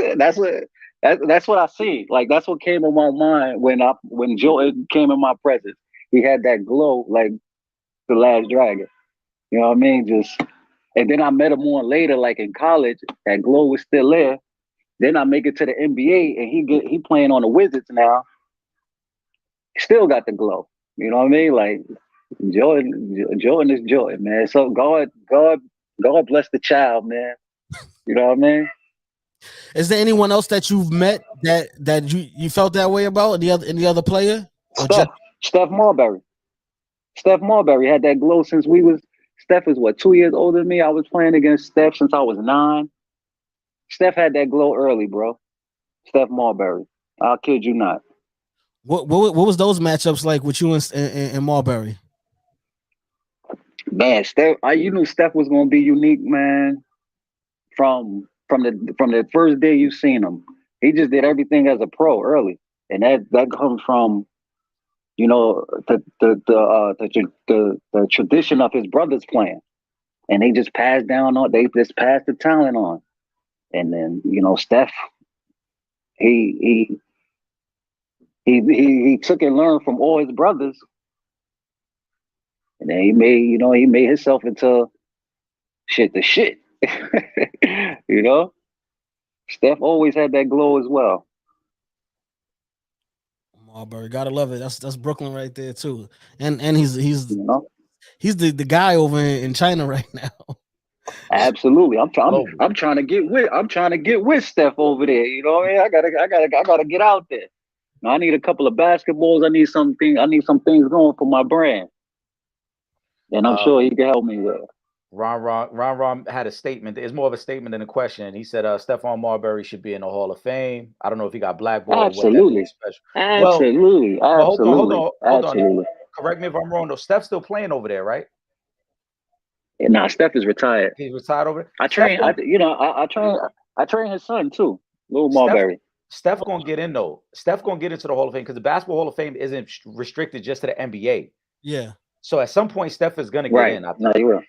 That's what I see. Like that's what came in my mind when Jordan came in my presence. He had that glow like The Last Dragon. You know what I mean? And then I met him on later, like in college. That glow was still there. Then I make it to the NBA, and he playing on the Wizards now. Still got the glow. You know what I mean? Like Jordan is Jordan, man. So God bless the child, man. You know what I mean? Is there anyone else that you've met that you felt that way about? Any other player? Or just Steph Marbury. Steph Marbury had that glow since we was. Steph is what, 2 years older than me. I was playing against Steph since I was 9. Steph had that glow early, bro. Steph Marbury. I'll kid you not. what was those matchups like with you and Marbury? Man, Steph, you knew Steph was gonna be unique, man. From the first day you seen him, he just did everything as a pro early, and that comes from, you know, the tradition of his brothers playing, and they just passed the talent on, and then you know Steph, he took and learned from all his brothers, and then he made himself into the shit. You know, Steph always had that glow as well. Marbury, gotta love it. That's Brooklyn right there too. And he's You know? he's the guy over in China right now. Absolutely. I'm trying to get with Steph over there. You know what I mean? I gotta get out there. Now, I need a couple of basketballs. I need some things going for my brand. And I'm sure he can help me with it. Ron had a statement. It's more of a statement than a question. He said Stephon Marbury should be in the Hall of Fame. I don't know if he got blackballed. Absolutely. Special. Absolutely. Well, hold on. Absolutely. Correct me if I'm wrong though. Steph's still playing over there, right? Nah, Steph is retired. He's retired over there. I train his son too, Lil Marbury. Steph gonna get in though. Steph gonna get into the Hall of Fame because the Basketball Hall of Fame isn't restricted just to the NBA. Yeah. So at some point, Steph is gonna get in. I think. No, you will.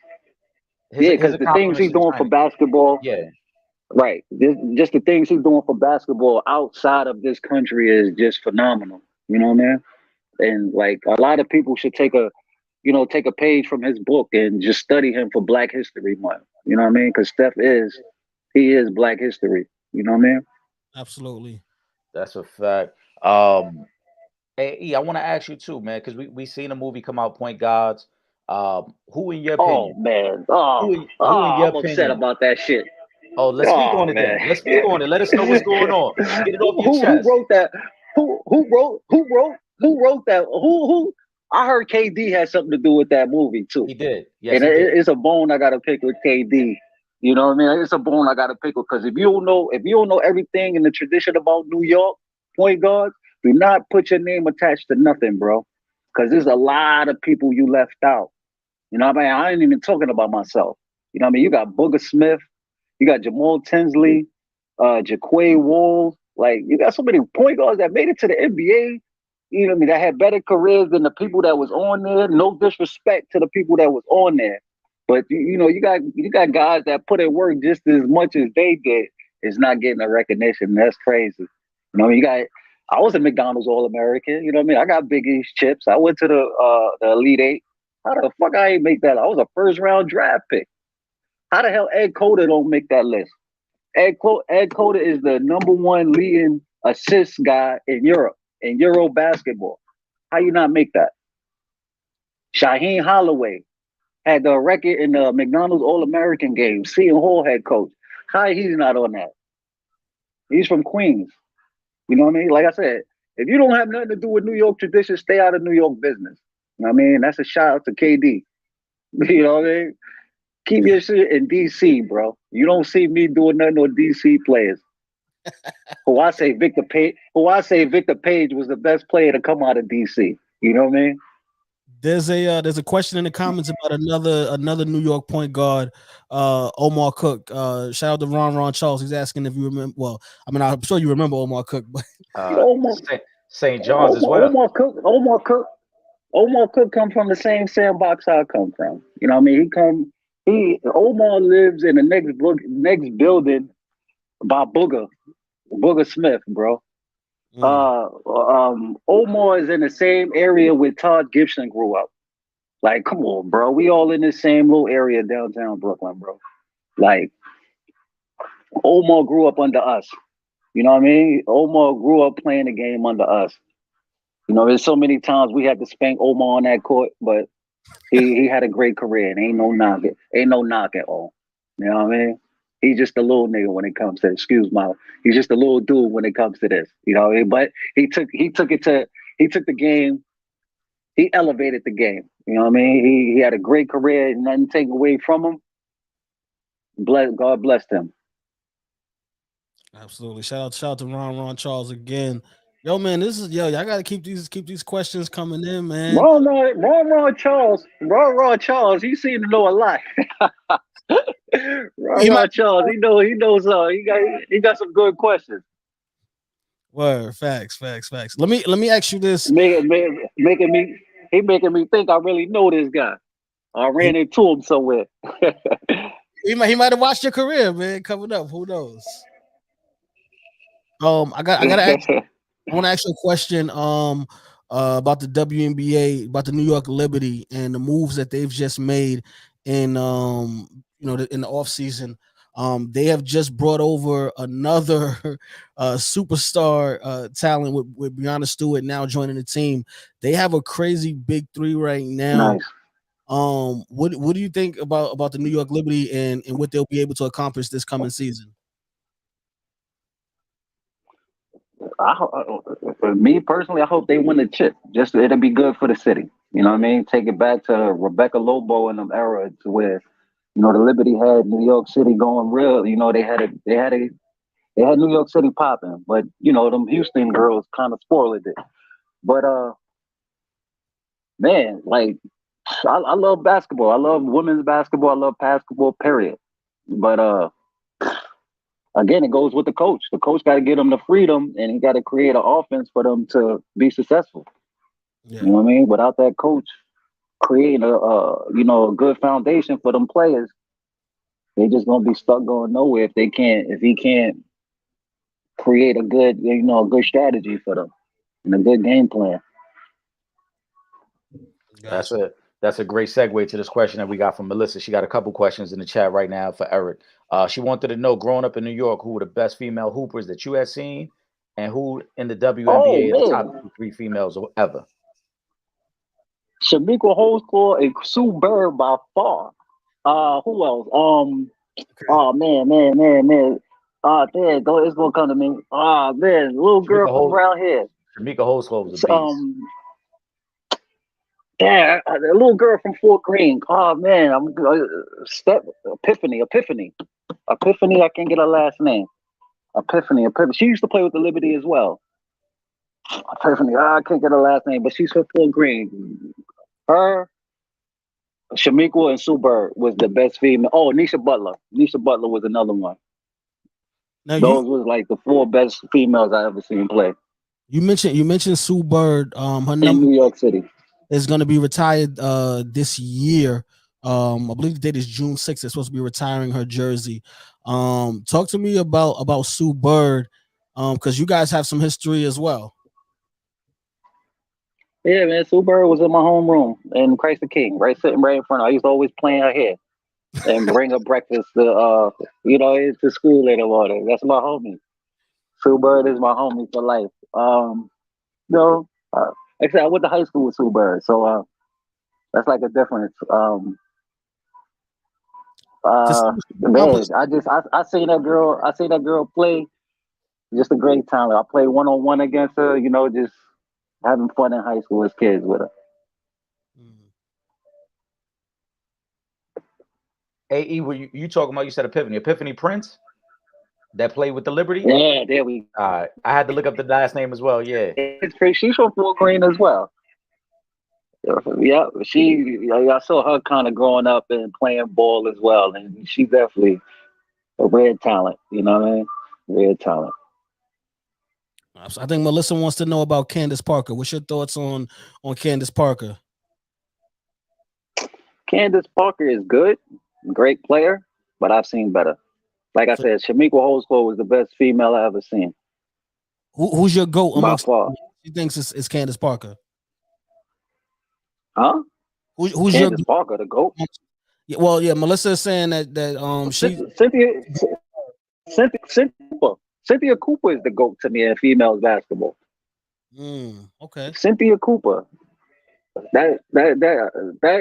Because the things he's doing for basketball. Yeah. Right. Just the things he's doing for basketball outside of this country is just phenomenal. You know what I mean? And like a lot of people should take a page from his book and just study him for Black History Month. You know what I mean? Because Steph is Black history. You know what I mean? Absolutely. That's a fact. Hey, E, I want to ask you too, man, because we seen a movie come out, Point Guards. Who in your opinion? Oh man. Who in your I'm opinion? upset about that shit. Oh, let's speak on it then. Let's speak on it. Let us know what's going on. Get it off your chest. Who wrote that? Who wrote that? Who? I heard KD had something to do with that movie too. He did. Yes, and he did. It's a bone I gotta pick with KD. You know what I mean? It's a bone I gotta pick with because if you don't know everything in the tradition about New York point guards, do not put your name attached to nothing, bro. Because there's a lot of people you left out. You know what I mean? I ain't even talking about myself. You know what I mean? You got Booger Smith, you got Jamal Tinsley, Jaquay Wall. Like you got so many point guards that made it to the NBA. You know what I mean? That had better careers than the people that was on there. No disrespect to the people that was on there. But you got guys that put in work just as much as they did is not getting the recognition. That's crazy. You know what I mean? I was a McDonald's All-American. You know what I mean? I got Big East chips. I went to the Elite Eight. How the fuck I ain't make that? I was a first-round draft pick. How the hell Ed Cota don't make that list? Ed Cota is the #1 leading assist guy in Europe, in Euro basketball. How you not make that? Shaheen Holloway had the record in the McDonald's All-American game. Seton Hall head coach. How he's not on that? He's from Queens. You know what I mean? Like I said, if you don't have nothing to do with New York tradition, stay out of New York business. You know what I mean? That's a shout out to KD. You know what I mean? Keep your shit in DC, bro. You don't see me doing nothing with DC players. Who I say Victor Page was the best player to come out of DC. You know what I mean? There's a question in the comments about another New York point guard, Omar Cook. Shout out to Ron Charles. He's asking if you remember. Well, I mean, I'm sure you remember Omar Cook, but St. John's as well. Omar Cook come from the same sandbox I come from. You know what I mean? Omar lives in the next building by Booger Smith, bro. Omar is in the same area where Todd Gibson grew up. Like, come on, bro. We all in the same little area downtown Brooklyn, bro. Like, Omar grew up under us. You know what I mean? Omar grew up playing the game under us. You know, there's so many times we had to spank Omar on that court, but He had a great career, and ain't no knock at all. You know what I mean? He's just a little nigga when it comes to he's just a little dude when it comes to this. You know what I mean? But he took the game, he elevated the game. You know what I mean? He had a great career, nothing taken away from him. God blessed him. Absolutely. Shout out to Ron Charles again. Yo, man, y'all gotta keep these questions coming in, man. Ron Charles, he seemed to know a lot. Ron Charles, he knows he got some good questions. Word, facts. Let me ask you this. Making me think I really know this guy. I ran into him somewhere. He might have watched your career, man, coming up. Who knows? I want to ask you a question about the WNBA, about the New York Liberty and the moves that they've just made in in the offseason. They have just brought over another superstar talent with Breanna Stewart now joining the team. They have a crazy big three right now. Nice. What do you think about the New York Liberty and what they'll be able to accomplish this coming season? For me personally, I hope they win the chip. Just it'll be good for the city. You know what I mean? Take it back to Rebecca Lobo and them era to where, the Liberty had New York City going real. They had New York City popping, but them Houston girls kind of spoiled it. But man, like I love basketball. I love women's basketball. I love basketball, period. But again, it goes with the coach. The coach got to get them the freedom, and he got to create an offense for them to be successful. Yeah. You know what I mean? Without that coach creating a good foundation for them players, they just gonna be stuck going nowhere if he can't create a good good strategy for them and a good game plan. Gotcha. That's a great segue to this question that we got from Melissa. She got a couple questions in the chat right now for Eric. She wanted to know, growing up in New York, who were the best female hoopers that you had seen, and who in the WNBA the top 3 females ever? Shamika Holdsclaw and Sue Bird by far. Who else? Oh man. There go. It's gonna come to me. Oh man, little girl from around here. Shamika Holdsclaw was a beast. Yeah, the little girl from Fort Greene. Oh man, I'm Epiphany. I can't get her last name. Epiphany. She used to play with the Liberty as well. Epiphany. I can't get her last name, but she's from Fort Greene. Her, Shamika, and Sue Bird was the best female. Oh, Nisha Butler. Nisha Butler was another one. Now those was like the 4 best females I ever seen play. You mentioned Sue Bird. Her number in New York City is going to be retired this year. I believe the date is June 6th. They're supposed to be retiring her jersey. Talk to me about Sue Bird, because you guys have some history as well. Yeah, man. Sue Bird was in my homeroom in Christ the King, sitting right in front of her. I used to always play her hair and bring her breakfast to to school in the morning. That's my homie. Sue Bird is my homie for life. Like I said, I went to high school with Sue Bird, so that's like a difference. Man, I seen that girl play. Just a great talent. I played 1-on-1 against her. Just having fun in high school as kids with her. AE, were you talking about? You said Epiphany Prince that played with the Liberty? Yeah, there we. I had to look up the last name as well. Yeah, she's from Fort Greene as well. Yeah, I saw her kind of growing up and playing ball as well, and she's definitely a rare talent. You know what I mean? Rare talent. I think Melissa wants to know about Candace Parker. What's your thoughts on Candace Parker? Candace Parker is good, great player, but I've seen better. Like I said, Shamika Holdsclaw was the best female I ever seen. Who's your GOAT amongst? By far. She thinks it's Candace Parker. Huh? Who's Candace Parker, the GOAT? Yeah, Melissa is saying that Cynthia Cooper is the GOAT to me in females basketball. Okay. Cynthia Cooper. That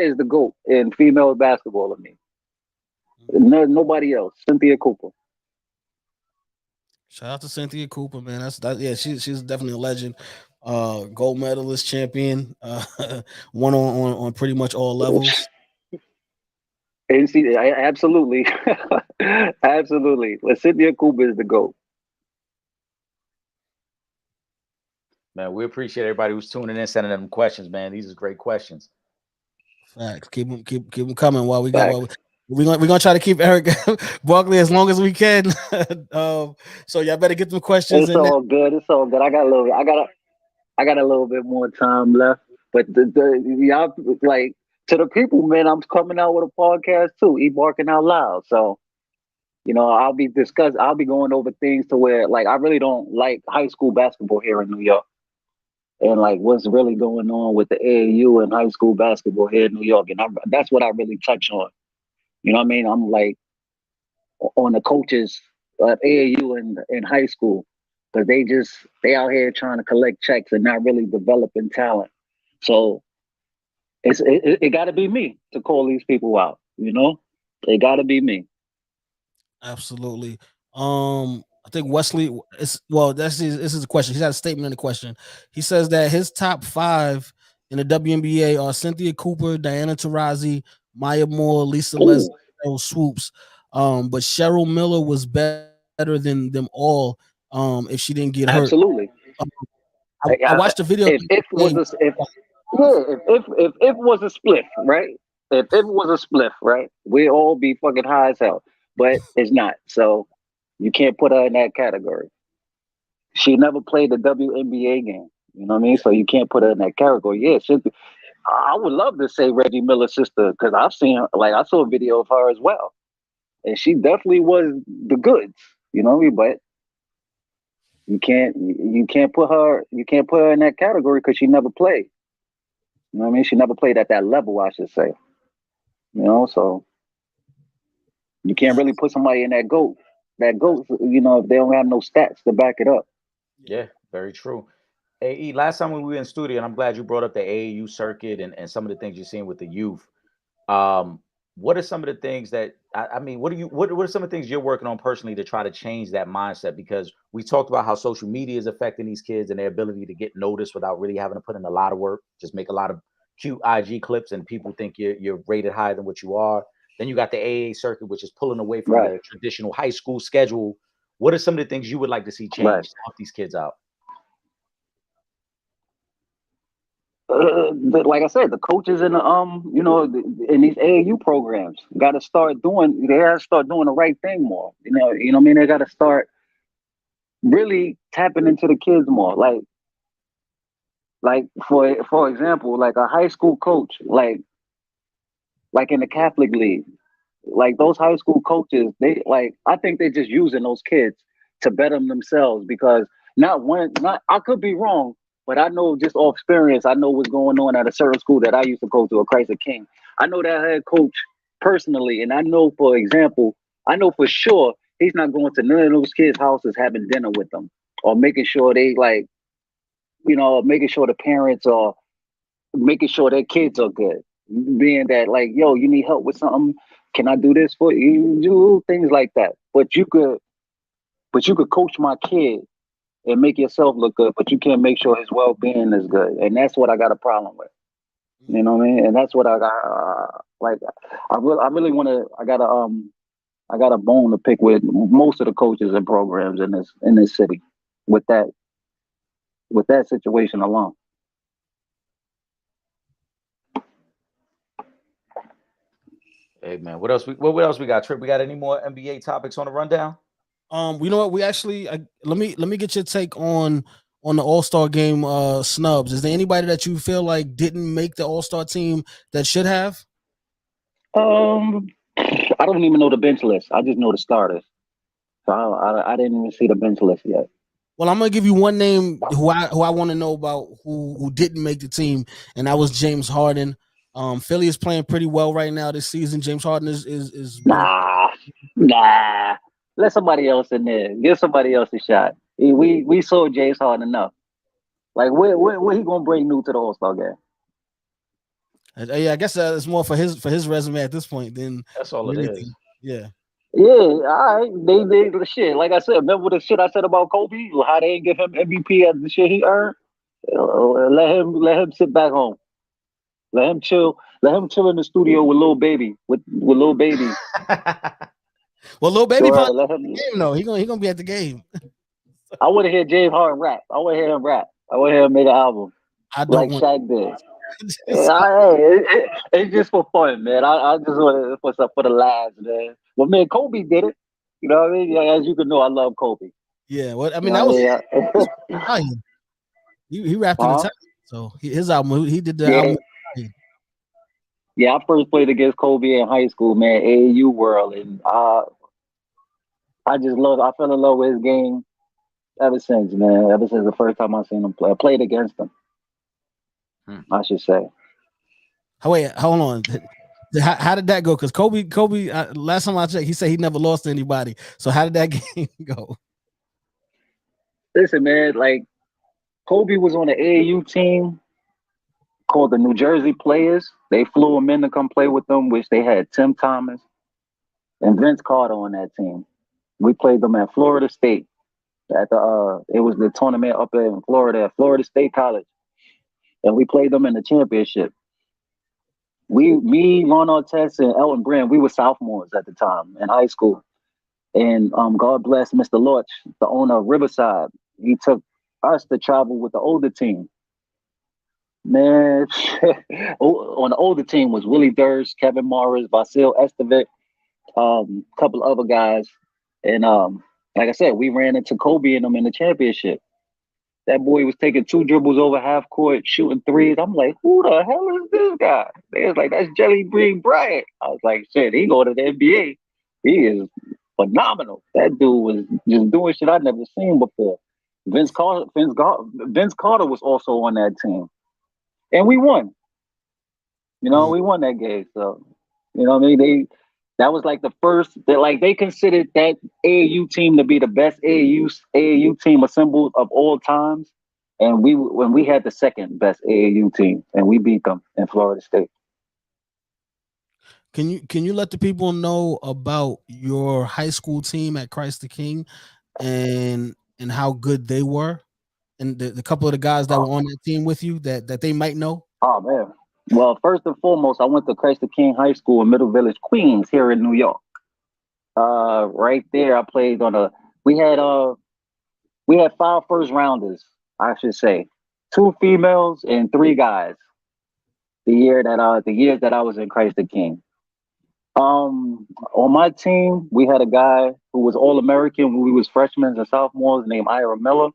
is the GOAT in female basketball to me. Nobody else. Cynthia Cooper. Shout out to Cynthia Cooper, man. Yeah, she's definitely a legend. Gold medalist, champion, won on pretty much all levels. And absolutely, absolutely. But Cynthia Cooper is the GOAT. Man, we appreciate everybody who's tuning in, sending them questions, man. These are great questions. Facts. Keep them coming while we got. We're gonna try to keep Eric Barkley as long as we can. So y'all better get some questions. It's all good. It's all good. I got a little bit more time left. But y'all, like, to the people, man, I'm coming out with a podcast too. Barking Out Loud. So, I'll be going over things to where, like, I really don't like high school basketball here in New York. And like what's really going on with the AAU and high school basketball here in New York. And that's what I really touch on. You know what I mean? I'm like on the coaches at AAU and in high school, because they out here trying to collect checks and not really developing talent. So it got to be me to call these people out. It got to be me. Absolutely. I think Wesley this is a question. He's got a statement in the question. He says that his top 5 in the WNBA are Cynthia Cooper, Diana Taurasi, Maya Moore, Lisa Leslie, Cheryl Swoops. But Cheryl Miller was better than them all. If she didn't get hurt. Absolutely. I watched the video. If was a split, right? If it was a split, right? We'd all be fucking high as hell. But it's not. So you can't put her in that category. She never played the WNBA game. You know what I mean? So you can't put her in that category. Yeah, I would love to say Reggie Miller's sister, because I've seen her, like I saw a video of her as well. And she definitely was the goods. You know what I mean? But you can't put her in that category because she never played. You know what I mean? She never played at that level, I should say. So you can't really put somebody in that GOAT. That GOAT, if they don't have no stats to back it up. Yeah, very true. Hey, last time when we were in studio, and I'm glad you brought up the AAU circuit and some of the things you're seeing with the youth. What are some of the things that what are some of the things you're working on personally to try to change that mindset? Because we talked about how social media is affecting these kids and their ability to get noticed without really having to put in a lot of work, just make a lot of cute IG clips and people think you're rated higher than what you are. Then you got the AA circuit, which is pulling away from the traditional high school schedule. What are some of the things you would like to see change to help these kids out? Like I said, the coaches in the in these AAU programs got to start doing. They got to start doing the right thing more. You know what I mean? They got to start really tapping into the kids more. Like for example, like a high school coach, like in the Catholic League, like those high school coaches, I think they're just using those kids to better themselves, because I could be wrong, but I know just off experience, I know what's going on at a certain school that I used to go to, a Christ the King. I know that head coach personally, and I know for sure he's not going to none of those kids' houses having dinner with them or making sure they making sure the parents are making sure their kids are good. Being that like, yo, you need help with something, can I do this for you? Do things like that. But you could coach my kid and make yourself look good, but you can't make sure his well-being is good. And that's what I got a problem with. You know what I mean? And that's what I got. I got a bone to pick with most of the coaches and programs in this city with that situation alone. Hey man, what else we got? Trip, we got any more NBA topics on the rundown? You know what? We actually let me get your take on the All-Star game snubs. Is there anybody that you feel like didn't make the All-Star team that should have? I don't even know the bench list. I just know the starters. So I didn't even see the bench list yet. Well, I'm gonna give you one name who I want to know about who didn't make the team, and that was James Harden. Philly is playing pretty well right now this season. James Harden is nah. Let somebody else in there. Give somebody else a shot. We saw James Harden enough. Like what he gonna bring new to the All-Star game? Yeah, I guess it's more for his resume at this point than That's all it anything. is. Yeah. Yeah, all right. They the shit. Like I said, remember the shit I said about Kobe? How they didn't give him MVP as the shit he earned? Let him sit back home. Let him chill. Let him chill in the studio with little baby. With little baby. Well, Lil Baby Right, probably let at the him. game though. He gonna be at the game. I want to hear James Harden rap. I want to hear him rap. I want to hear him make an album I don't like want. Shaq did. It's just for fun, man. I just want to put up for the laughs, man. Well, man, Kobe did it. You know what I mean? Yeah, as you can know, I love Kobe. Yeah. Well, I You mean, know that was what Italian. He rapped in Huh? Italian, so his album. He did the Yeah, album. in yeah. I first played against Kobe in high school, man. AAU World, and I just love. I fell in love with his game ever since, man. Ever since the first time I seen him play, I played against him. Hmm. I should say. Oh wait, hold on. How did that go? Because Kobe. Last time I checked, he said he never lost to anybody. So how did that game go? Listen, man. Like Kobe was on the AAU team called the New Jersey Players. They flew him in to come play with them, which they had Tim Thomas and Vince Carter on that team. We played them at Florida State. At the it was the tournament up in Florida at Florida State College, and we played them in the championship. Me, Ron Artest, and Elton Brand, we were sophomores at the time in high school. And God bless Mr. Lorch, the owner of Riverside. He took us to travel with the older team. Man, on the older team was Willie Durst, Kevin Morris, Vasil Estevic, couple other guys. And like I said, we ran into Kobe and them in the championship. That boy was taking 2 dribbles over half court, shooting threes. I'm like, who the hell is this guy? They was like, that's Jelly Bean Bryant. I was like, shit, he go to the NBA. He is phenomenal. That dude was just doing shit I'd never seen before. Vince Carter was also on that team, and we won. You know, we won that game. So, you know what I mean? That was like the first. They considered that AAU team to be the best AAU team assembled of all times, and when we had the second best AAU team, and we beat them in Florida State. Can you let the people know about your high school team at Christ the King and how good they were, and the couple of the guys that were on that team with you that they might know? Oh man. Well, first and foremost, I went to Christ the King High School in Middle Village, Queens, here in New York. Right there, I played on a. We had 5 first rounders, I should say, 2 females and 3 guys. The years that I was in Christ the King. On my team, we had a guy who was All American when we was freshmen and sophomores, named Ira Miller.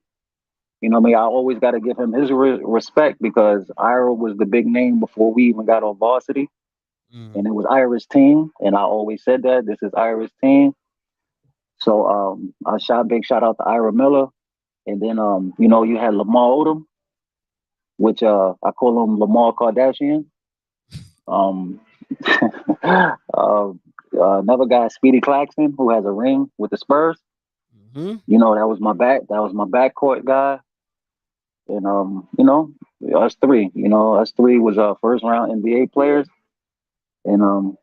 You know what I mean? I always got to give him his respect because Ira was the big name before we even got on varsity. And it was Ira's team. And I always said that this is Ira's team. So big shout out to Ira Miller. And then you had Lamar Odom, which I call him Lamar Kardashian. Another guy, Speedy Claxton, who has a ring with the Spurs. Mm-hmm. You know, that was my backcourt guy. And us three was our first round NBA players. And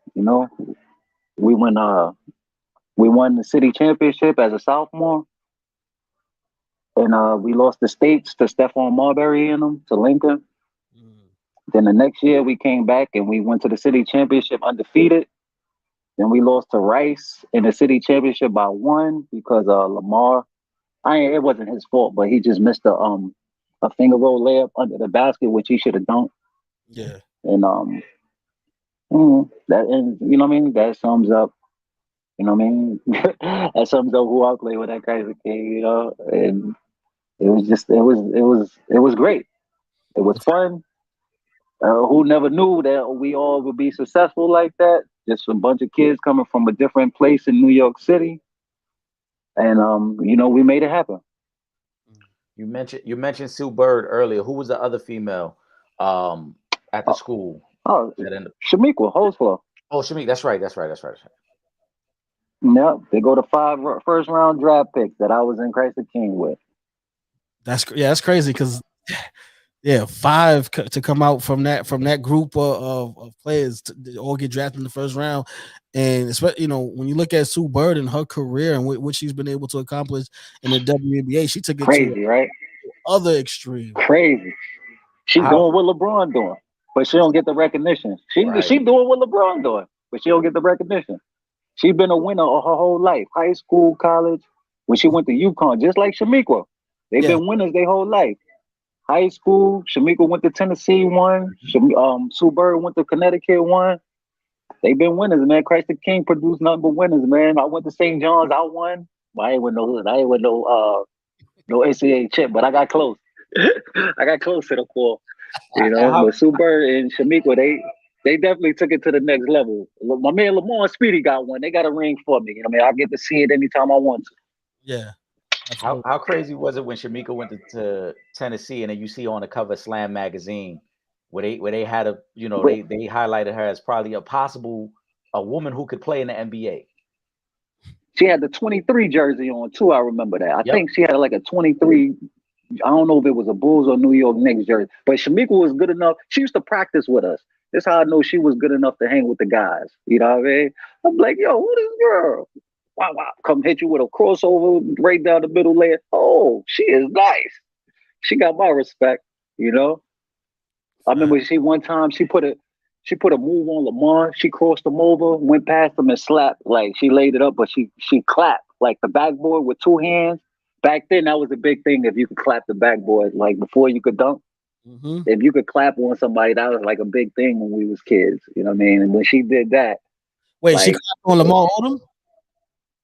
we won the city championship as a sophomore. And we lost the states to Stephon Marbury in them, to Lincoln. Then the next year we came back and we went to the city championship undefeated. Then we lost to Rice in the city championship by 1 because Lamar. It wasn't his fault, but he just missed a finger roll layup under the basket, which he should have dunked. Yeah. And you know what I mean? That sums up. You know what I mean? That sums up who I play with that crazy kid. You know, and it was great. It was fun. Who never knew that we all would be successful like that? Just a bunch of kids coming from a different place in New York City, and we made it happen. You mentioned Sue Bird earlier. Who was the other female at the school? Oh, Shamiqua Holswell. Oh, Shamik. That's right. Yep, they go to 5 first round draft picks that I was in Christ the King with. That's crazy because Yeah, 5 to come out from that group of players to all get drafted in the first round, and especially when you look at Sue Bird and her career and what she's been able to accomplish in the WNBA, she took it to Crazy, right? other extreme. Crazy. She How doing what LeBron doing, but she don't get the recognition. She right? doing what LeBron doing, but she don't get the recognition. She been a winner of her whole life, high school, college. When she went to UConn, just like Shamika, they've Yeah, been winners their whole life. High school, Shamika went to Tennessee, won. Sue Bird went to Connecticut, won. They've been winners, man. Christ the King produced nothing but winners, man. I went to St. John's, I won. But I ain't with no hood. I ain't with no NCAA chip, but I got close. I got close to the core, And how But Sue Bird and Shamika, they definitely took it to the next level. My man Lamar and Speedy got one. They got a ring for me. I get to see it anytime I want to. yeah, how absolutely. how crazy was it when Shamika went to Tennessee and then you see on the cover of Slam magazine where they had But they highlighted her as probably a woman who could play in the NBA. she had the 23 jersey on too. I remember that. I Yep. think she had like a 23. I don't know if it was a Bulls or New York Knicks jersey, but Shamika was good enough. She used to practice with us. That's how I know she was good enough to hang with the guys. You know what I mean? I'm like, yo, who this girl? Wow, wow. Come hit you with a crossover right down the middle lane. Oh, she is nice. She got my respect, you know? I remember one time she put a move on Lamar. She crossed him over, went past him and slapped. Like she laid it up, but she clapped like the backboard with two hands. Back then, that was a big thing. If you could clap the backboard, like before you could dunk, Hmm. if you could clap on somebody, that was like a big thing when we was kids. You know what I mean? And when she did that, Wait, she like clapped on Lamar Odom?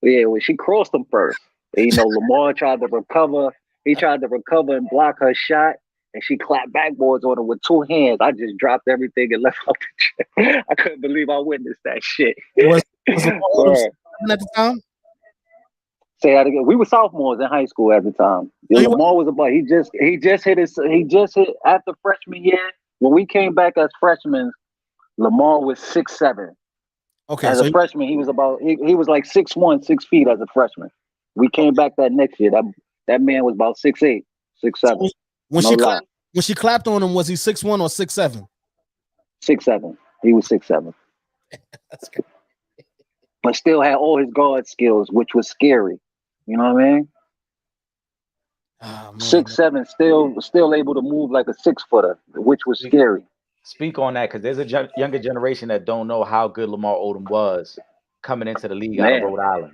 yeah, when she crossed him first, and, Lamar tried to recover. He tried to recover and block her shot, and she clapped backboards on him with two hands. I just dropped everything and left off the chair. I couldn't believe I witnessed that shit. Was Lamar Odom Bruh. 7 at the time? Say that again. We were sophomores in high school at the time. So he was, Lamar was about. He just hit after freshman year. When we came back as freshmen, Lamar was 6'7". okay, As so a freshman, he was he was like 6'1", 6 feet as a freshman. We came back that next year. That man was about 6'8", 6'7". when No lie, she clapped on him, was he 6'1" or 6'7"? 6'7". He was 6'7", That's good. but still had all his guard skills, which was scary. You know what I mean? Oh man. 6'7", still able to move like a 6-footer, which was scary. Speak on that because there's a younger generation that don't know how good Lamar Odom was coming into the league out of Man, Rhode Island.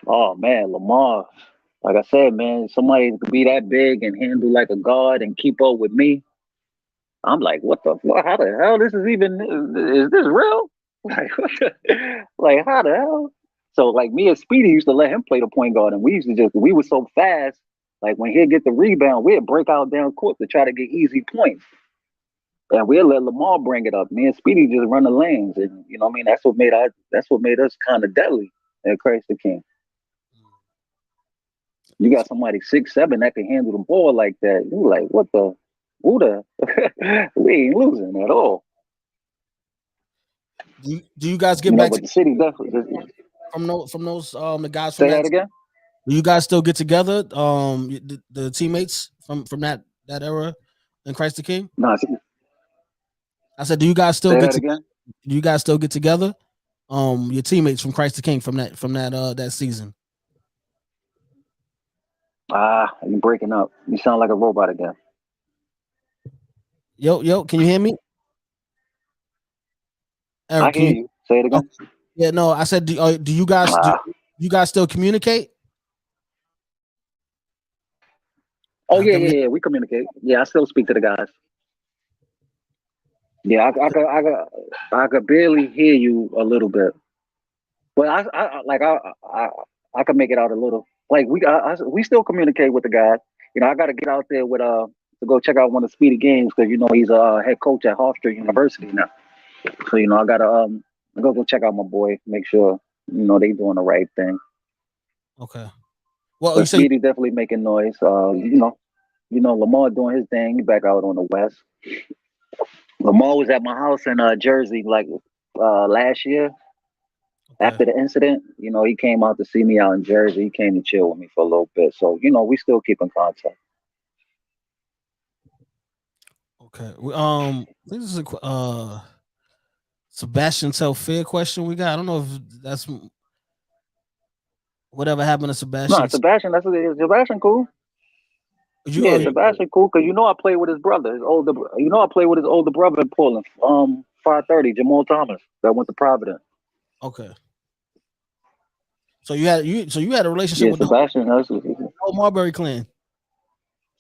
oh man, Lamar. Like I said, man, somebody could be that big and handle like a guard and keep up with me. I'm like, what the fuck? How the hell this is even? Is this real? Like, like how the hell? So like me and Speedy used to let him play the point guard, and we were so fast. Like when he'd get the rebound, we'd break out down court to try to get easy points, and we'd let Lamar bring it up. Me and Speedy just run the lanes, and you know what I mean. That's what made us kind of deadly at Christ the King. You got somebody 6'7" that can handle the ball like that. You like what the? Who the? We ain't losing at all. Do you guys get back But the city definitely. from those the guys from Say that? that again. Do you guys still get together? The teammates from that era in Christ the King? No, I said, do you guys still say get that again. do you guys still get together? Your teammates from Christ the King from that season. You breaking up. You sound like a robot again. Yo, can you hear me? Eric, I can hear you? you. Say it again. Yeah, no, I said, do you guys you guys still communicate? Oh How come yeah. We communicate. Yeah, I still speak to the guys. Yeah, I could barely hear you a little bit, but I could make it out a little. Like we still communicate with the guys. I got to get out there with to go check out one of Speedy games because he's a head coach at Hofstra University now. So I gotta go check out my boy, make sure they doing the right thing. Okay. Well, you But say Speedy definitely making noise. Lamar doing his thing. He back out on the West. Lamar was at my house in Jersey like last year after the incident. He came out to see me out in Jersey. He came to chill with me for a little bit. So we still keep in contact. Okay. This is a Sebastian Telfair question we got. I don't know if that's whatever happened to Sebastian. No, Sebastian cool. You, Sebastian cool because I play with his brother, I play with his older brother in Portland. 530 Jamal Thomas that went to Providence. Okay. So you had a relationship with Sebastian. the whole Marbury clan.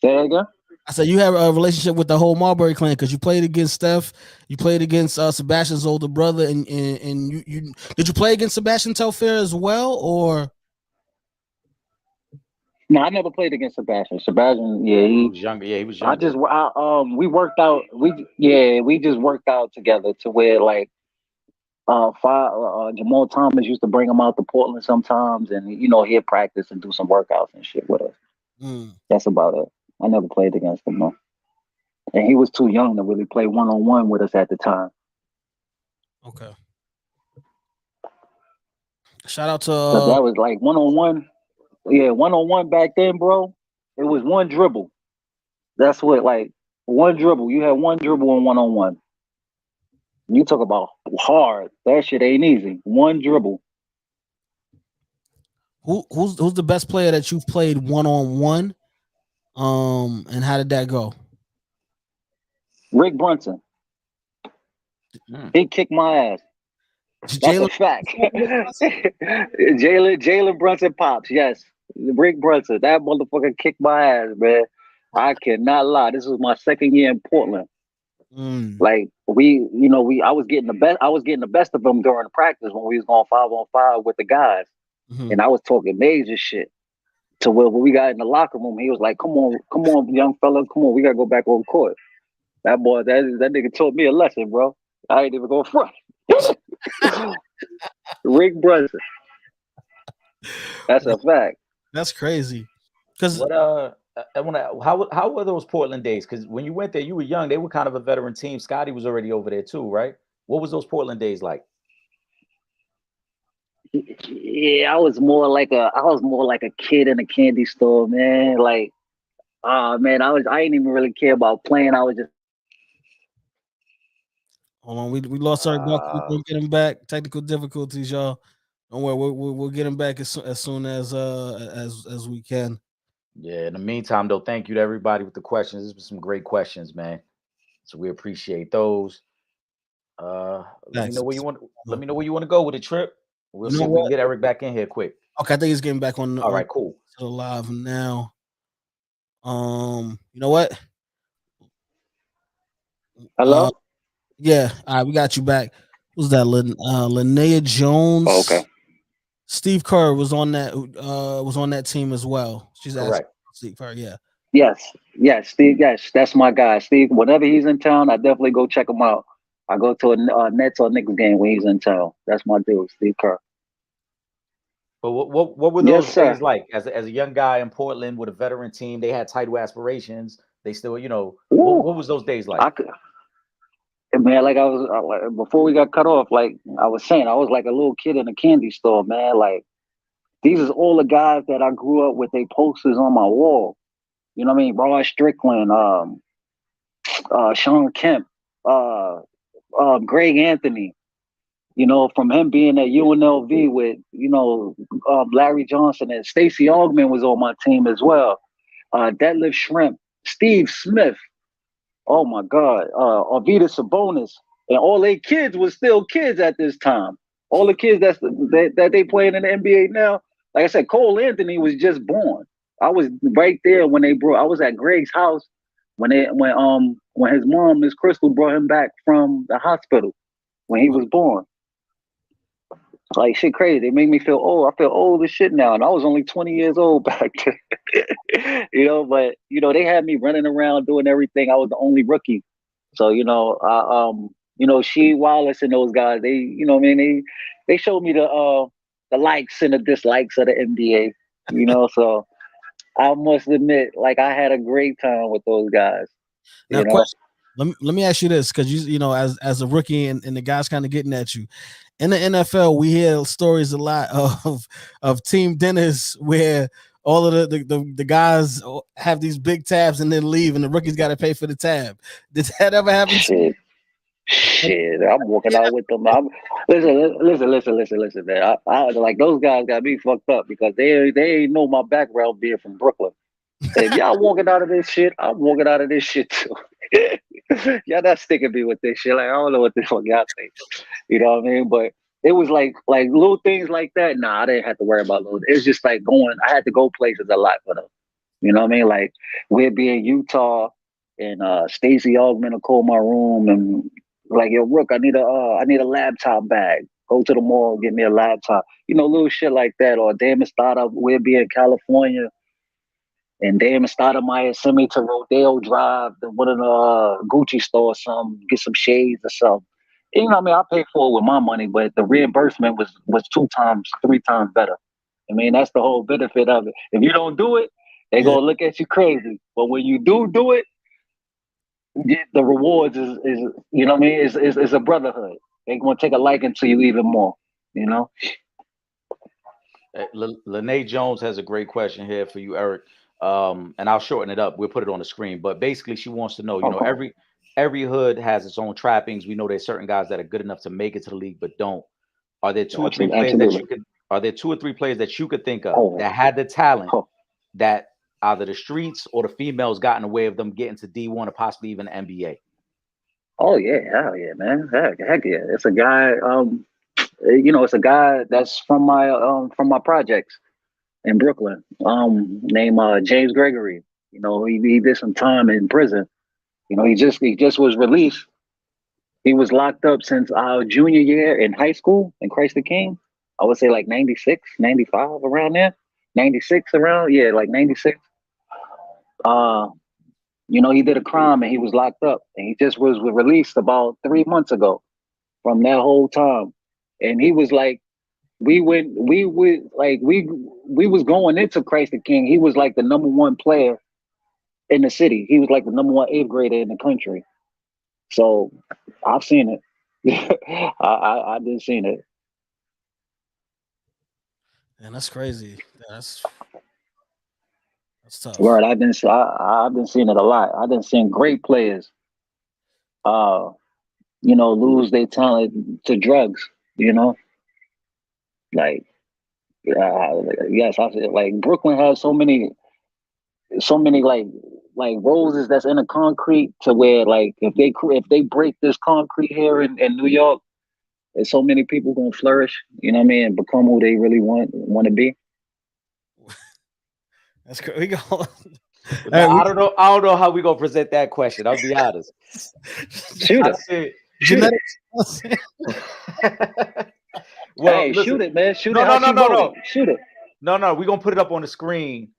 Say that again. I said you have a relationship with the whole Marbury clan because you played against Steph, you played against Sebastian's older brother, and you did you play against Sebastian Telfair as well, or? No, I never played against Sebastian. Sebastian, he was younger. Yeah, he was younger. We worked out. We just worked out together to where like Jamal Thomas used to bring him out to Portland sometimes, and he'd practice and do some workouts and shit with us. That's about it. I never played against him, though. And he was too young to really play one-on-one with us at the time. Okay. Shout out to that was like one-on-one. Yeah, one-on-one back then, bro. It was one dribble. That's what, like, one dribble. You had one dribble and one-on-one. You talk about hard. That shit ain't easy. One dribble. Who's the best player that you've played one-on-one? And how did that go? Rick Brunson. He kicked my ass. That's a fact. Jalen Brunson pops. Yes, Rick Brunson. That motherfucker kicked my ass, man. I cannot lie. This was my second year in Portland. Like I was getting the best of them during the practice when we was going 5-on-5 with the guys, and I was talking major shit. To where when we got in the locker room, he was like, "Come on, young fella, come on, we gotta go back on court." That nigga taught me a lesson, bro. I ain't even go front. Rick Brunson. That's a fact. That's crazy. Because how were those Portland days? Because when you went there, you were young. They were kind of a veteran team. Scotty was already over there too, right? What was those Portland days like? Yeah, I was more like a kid in a candy store, man. Like, man, I didn't even really care about playing. I was just. Hold on, we lost our buck. We're gonna get him back. Technical difficulties, y'all. Don't worry, we'll get him back as soon as we can. Yeah. In the meantime, though, thank you to everybody with the questions. This was some great questions, man. So we appreciate those. Let me know where you want to go with the trip. We'll see if we can get Eric back in here quick. Okay, I think he's getting back on. All right, cool. Live now. You know what? Hello. Yeah. All right, we got you back. Who's that? Linnea Jones. Oh, okay. Steve Kerr was on that team as well. She's correct. Steve Kerr. Yeah. Yes, Steve. Yes, that's my guy, Steve. Whenever he's in town, I definitely go check him out. I go to a Nets or Knicks game when he's in town. That's my dude, Steve Kerr. But what were those days like as a young guy in Portland with a veteran team? They had title aspirations. They still, what was those days like? Man, like I was before we got cut off. Like I was saying, I was like a little kid in a candy store, man. Like these is all the guys that I grew up with. They posters on my wall. You know what I mean? Rod Strickland, Sean Kemp, Greg Anthony, from him being at UNLV with, Larry Johnson, and Stacey Augmon was on my team as well. Detlef Shrimp, Steve Smith, oh my God, Arvydas Sabonis, and all they kids was still kids at this time. All the kids that they playing in the NBA now, like I said, Cole Anthony was just born. I was right there when I was at Greg's house when his mom, Miss Crystal, brought him back from the hospital when he was born. Like shit crazy. They made me feel old. I feel old as shit now. And I was only 20 years old back then. But they had me running around doing everything. I was the only rookie. So, She Wallace and those guys, they showed me the likes and the dislikes of the NBA. So I must admit, like I had a great time with those guys. Now, let me ask you this, because as a rookie and the guys kind of getting at you. In the NFL, we hear stories a lot of team dinners where all of the guys have these big tabs and then leave, and the rookies got to pay for the tab. Did that ever happen? Shit, I'm walking out with them. Listen, man. I like those guys got me fucked up because they ain't know my background being from Brooklyn. If y'all walking out of this shit, I'm walking out of this shit too. Y'all not sticking me with this shit. Like I don't know what the fuck y'all think. You know what I mean? But it was like little things like that. Nah, I didn't have to worry about those. It's just like going. I had to go places a lot for them. You know what I mean? Like we'd be in Utah, and Stacey Augman will call my room and like, yo, Rook, I need a laptop bag. Go to the mall, get me a laptop. You know, little shit like that. Or Damon startup, we'll be in California. And Damon started might send me to Rodeo Drive, to one of the Gucci stores, some get some shades or something. You know what I mean? I paid for it with my money, but the reimbursement was 2 times, 3 times better. I mean, that's the whole benefit of it. If you don't do it, they gonna look at you crazy. But when you do it, the rewards is you know what I mean? Is a brotherhood. They gonna take a liking to you even more. You know. Lene Jones has a great question here for you, Eric. And I'll shorten it up. We'll put it on the screen. But basically, she wants to know, you know, every hood has its own trappings. We know there's certain guys that are good enough to make it to the league, but don't. Are there 2 or 3 players that you could? Are there 2 or 3 players that you could think of that had the talent that either the streets or the females got in the way of them getting to D1 or possibly even the NBA? Oh yeah, hell yeah, man. Heck yeah. It's a guy. You know, it's a guy that's from my projects in Brooklyn. Named James Gregory. You know, he did some time in prison. You know, he just was released. He was locked up since our junior year in high school in Christ the King. I would say like 96, 95, around there. 96 around, yeah, like 96. You know, he did a crime and he was locked up. And he just was released about 3 months ago from that whole time. And he was like, we was going into Christ the King. He was like the number 1 player in the city. He was like the number 1 8th grader in the country. So I've seen it. I did seen it. And that's crazy. That's tough. Word, I've been seeing it a lot. I've been seeing great players, you know, lose their talent to drugs. You know, like yes, I said like Brooklyn has so many like roses that's in the concrete to where like if they break this concrete here in New York, there's so many people gonna flourish. You know what I mean, and become who they really want to be. That's great. We go. I don't know how we gonna present that question. I'll be honest. Shoot it. Genetics. Well, hey, listen, shoot it, man. Shoot it. No. Shoot it. No. We're gonna put it up on the screen.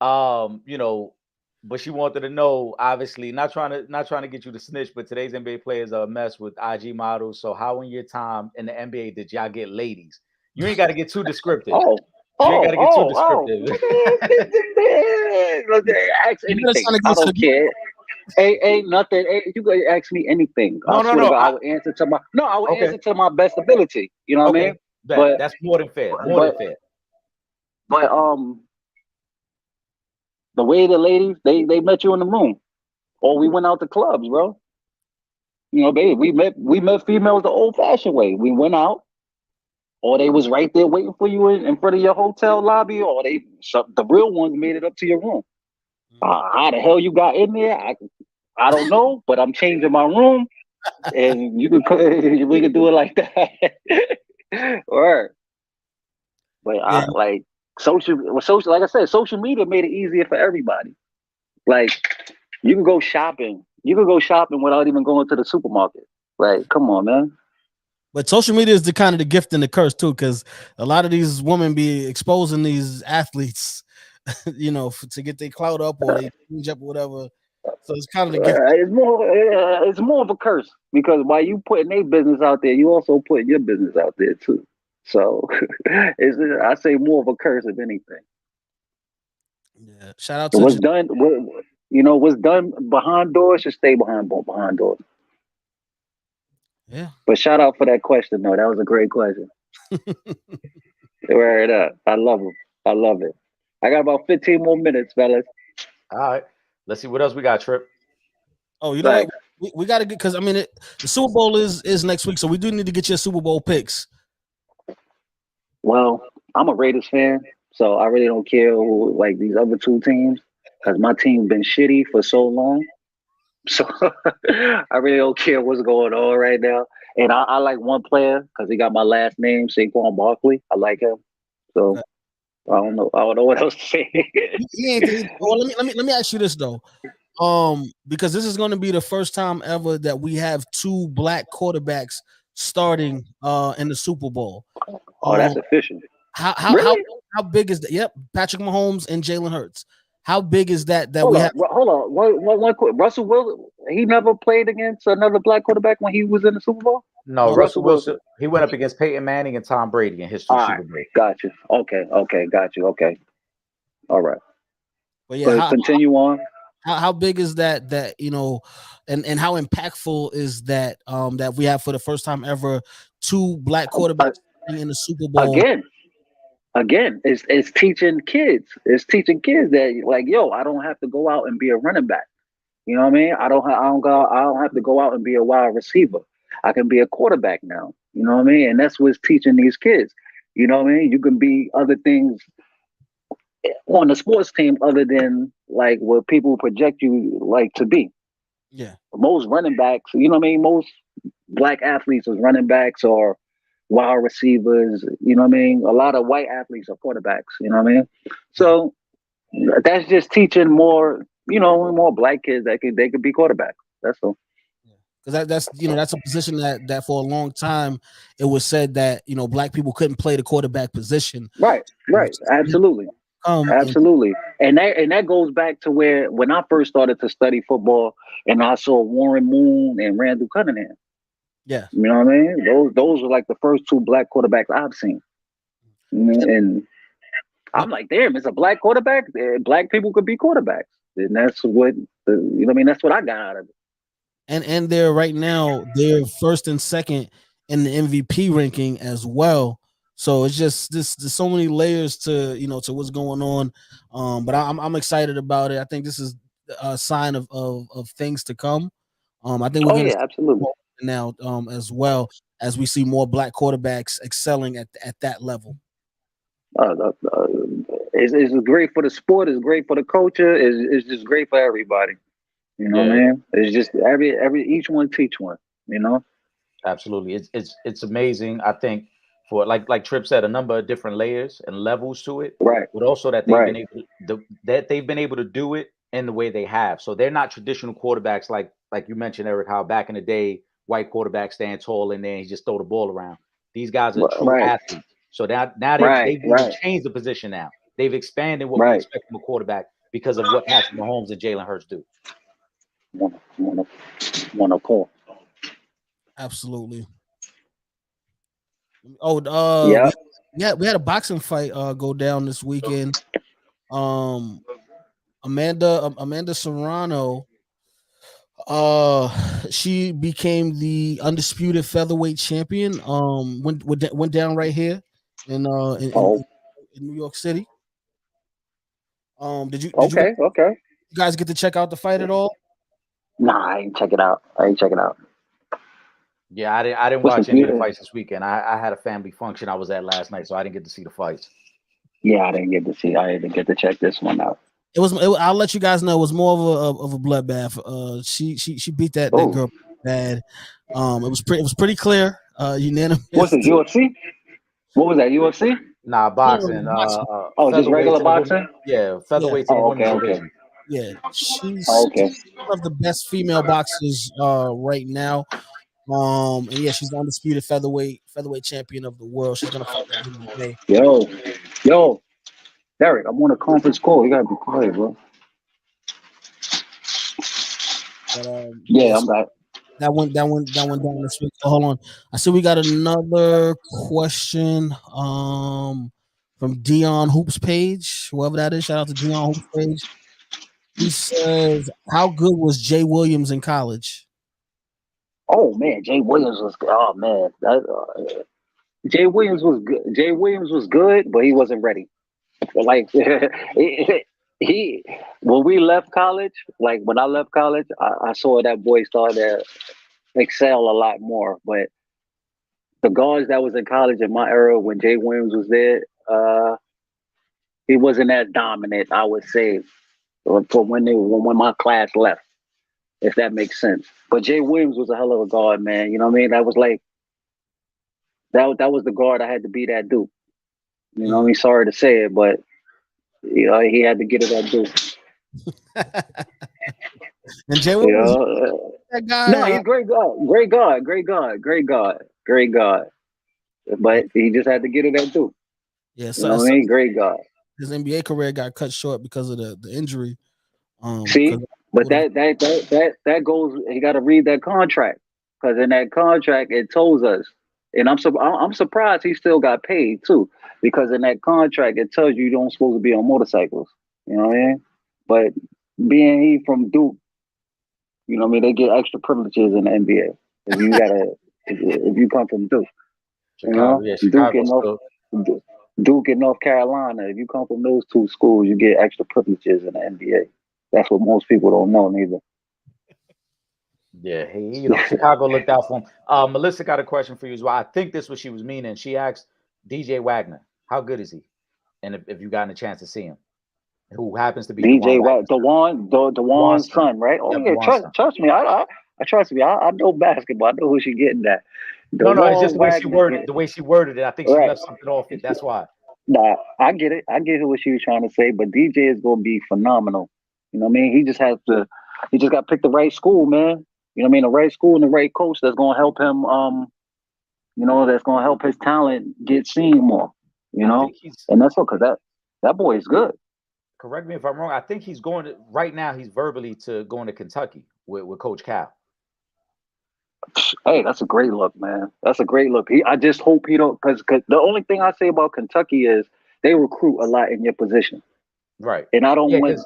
You know, but she wanted to know, obviously, not trying to get you to snitch, but today's NBA players are a mess with IG models. So how in your time in the NBA did y'all get ladies? You ain't got to get too descriptive. You ain't got to get too descriptive. Ask anything. I don't care. Ain't nothing. You can ask me anything. No. I would answer to my answer to my best ability. You know what I mean? But that's more than fair. But the way the ladies they met you in the room, or we went out to clubs, bro. You know, baby, we met females the old-fashioned way. We went out, or they was right there waiting for you in front of your hotel lobby, or the real ones made it up to your room. How the hell you got in there? I don't know, but I'm changing my room, and we can do it like that. Or, but yeah. Like social, like I said, social media made it easier for everybody. Like you can go shopping without even going to the supermarket. Like, come on, man. But social media is the kind of the gift and the curse too, because a lot of these women be exposing these athletes, you know, to get their clout up or they change up or whatever. So it's kind of the gift. It's more of a curse because while you putting their business out there, you also putting your business out there too. So I say more of a curse if anything. Yeah. Shout out to what's done. What's done behind doors should stay behind doors. Yeah. But shout out for that question though. That was a great question. Word up. I love it. I got about 15 more minutes, fellas. All right. Let's see what else we got, Trip. Oh, you know Like, what? We got to get, because I mean, the Super Bowl is next week, so we do need to get your Super Bowl picks. well, I'm a Raiders fan, so I really don't care who, like these other two teams, because my team's been shitty for so long. So I really don't care what's going on right now. And I like one player because he got my last name, Saquon Barkley. I like him. So I don't know. I don't know what else to say. Well, let me ask you this though, because this is going to be the first time ever that we have two black quarterbacks starting in the Super Bowl. Oh, that's official. How big is that? Yep, Patrick Mahomes and Jalen Hurts. How big is that Hold we on, have? hold on. One quick. Russell Wilson, he never played against another black quarterback when he was in the Super Bowl? No, Russell Wilson. He went up against Peyton Manning and Tom Brady in his two Super Bowls. Got you. Okay, got you. Okay. All right. But yeah, continue on. How big is that and how impactful is that that we have for the first time ever two black quarterbacks in the Super Bowl? Again, it's teaching kids. It's teaching kids that, like, yo, I don't have to go out and be a running back. You know what I mean? I don't have to go out and be a wide receiver. I can be a quarterback now. You know what I mean? And that's what's teaching these kids. You know what I mean? You can be other things on the sports team other than like what people project you like to be. Yeah. Most running backs, you know what I mean? Most black athletes is running backs or wide receivers, you know what I mean? A lot of white athletes are quarterbacks, you know what I mean? So that's just teaching more, more black kids that they could be quarterbacks. That's all. Because that's a position that for a long time it was said that black people couldn't play the quarterback position. Right, absolutely. Absolutely. And that goes back to where when I first started to study football and I saw Warren Moon and Randall Cunningham. Yeah. You know what I mean? Those were like the first two black quarterbacks I've seen. And I'm like, damn, it's a black quarterback. Black people could be quarterbacks. And that's what that's what I got out of it. And they're right now, they're first and second in the MVP ranking as well. So it's just there's so many layers to to what's going on. But I'm excited about it. I think this is a sign of things to come. I think we're gonna absolutely now as well as we see more black quarterbacks excelling at that level. It's great for the sport. It's great for the culture. It's just great for everybody. You know what I mean? It's just each one teach one. Absolutely, it's amazing. I think for like Tripp said, a number of different layers and levels to it. Right. But also that they've been able to do it in the way they have. So they're not traditional quarterbacks like you mentioned, Eric, how back in the day white quarterbacks stand tall and then he just throw the ball around. These guys are true athletes. So now they've changed the position now. They've expanded what we expect from a quarterback because of what Patrick Mahomes and Jalen Hurts do. Wanna call. Absolutely. Oh, we had a boxing fight go down this weekend. Amanda Serrano, she became the undisputed featherweight champion. Went down right here in New York City. Did you guys get to check out the fight at all? Nah, I ain't check it out. Yeah, I didn't watch any of the fights this weekend. I had a family function I was at last night, so I didn't get to see the fights. Yeah, I didn't get to check this one out. I'll let you guys know. It was more of a bloodbath. She beat that girl bad. It was pretty clear. Unanimous. What's it, UFC? What was that, UFC? Nah, boxing. Just regular boxing? Yeah, featherweight. Okay. Yeah, she's one of the best female boxers right now. And yeah, she's the undisputed featherweight champion of the world. She's gonna fight today. Yo, Derek, I'm on a conference call. You gotta be quiet, bro. But, I'm back. That went down this week. So hold on. I see we got another question from Dion Hoops page, whoever that is. Shout out to Dion Hoops page. He says, "How good was Jay Williams in college?" Oh man, Jay Williams was good. Oh man, Jay Williams was good. Jay Williams was good, but he wasn't ready. Like he when we left college, like when I left college, I saw that boy start to excel a lot more. But the guards that was in college in my era when Jay Williams was there, he wasn't that dominant, I would say, for when my class left, if that makes sense. But Jay Williams was a hell of a guard, man. You know what I mean? That was like that was the guard I had to be that Duke. You know what I mean? Sorry to say it, but you know, he had to get it at Duke. And Jay You Williams, know? that guy. No, he's great guard. But he just had to get it at Duke. Yeah, You know what I mean? Great guard. His NBA career got cut short because of the injury. See, but that goes. You got to read that contract, because in that contract it tells us, and I'm surprised he still got paid too, because in that contract it tells you don't supposed to be on motorcycles. You know what I mean? But being he from Duke, you know what I mean, they get extra privileges in the NBA if you come from Duke. Chicago, you know, Chicago Duke and North Carolina. If you come from those two schools, you get extra privileges in the NBA. That's what most people don't know, neither. Yeah, Chicago looked out for him. Melissa got a question for you as well. I think this is what she was meaning. She asked DJ Wagner, how good is he? And if you gotten a chance to see him, who happens to be DJ Wagner, DeJuan's son, right? Oh yeah, trust me. I trust me. I know basketball. I know who she getting at. No, it's just the way she worded it. The way she worded it, I think she left something off it. That's why. Nah, I get it. I get what she was trying to say. But DJ is going to be phenomenal. You know what I mean? He just got to pick the right school, man. You know what I mean? The right school and the right coach that's going to help him. That's going to help his talent get seen more. You know, and that's what, because that boy is good. Correct me if I'm wrong. I think he's going to right now. He's verbally going to Kentucky with Coach Cal. Hey, that's a great look, man. That's a great look. I just hope he don't, because the only thing I say about Kentucky is they recruit a lot in your position, right? And I don't want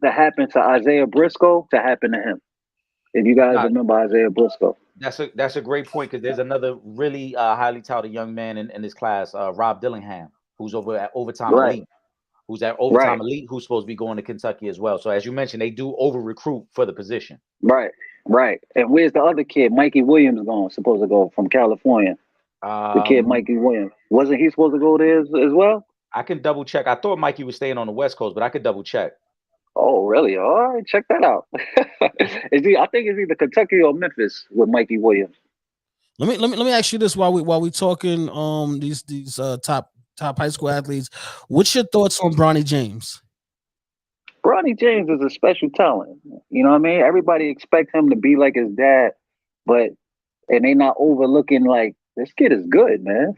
to happen to Isaiah Briscoe to happen to him. If you guys remember Isaiah Briscoe, that's a great point, because there's another really highly touted young man in this class, Rob Dillingham, who's over at Overtime Elite. Who's at Overtime Elite, who's supposed to be going to Kentucky as well. So as you mentioned, they do over recruit for the position. Right. And where's the other kid, Mikey Williams, supposed to go from California? The kid Mikey Williams, wasn't he supposed to go there as well? I can double check. I thought Mikey was staying on the West Coast, but I could double check. Oh, really? All right, check that out. I think it's either Kentucky or Memphis with Mikey Williams. Let me ask you this while we talking these top high school athletes. What's your thoughts on Bronny James? Bronny James is a special talent. You know what I mean? Everybody expects him to be like his dad, and they not overlooking like this kid is good, man.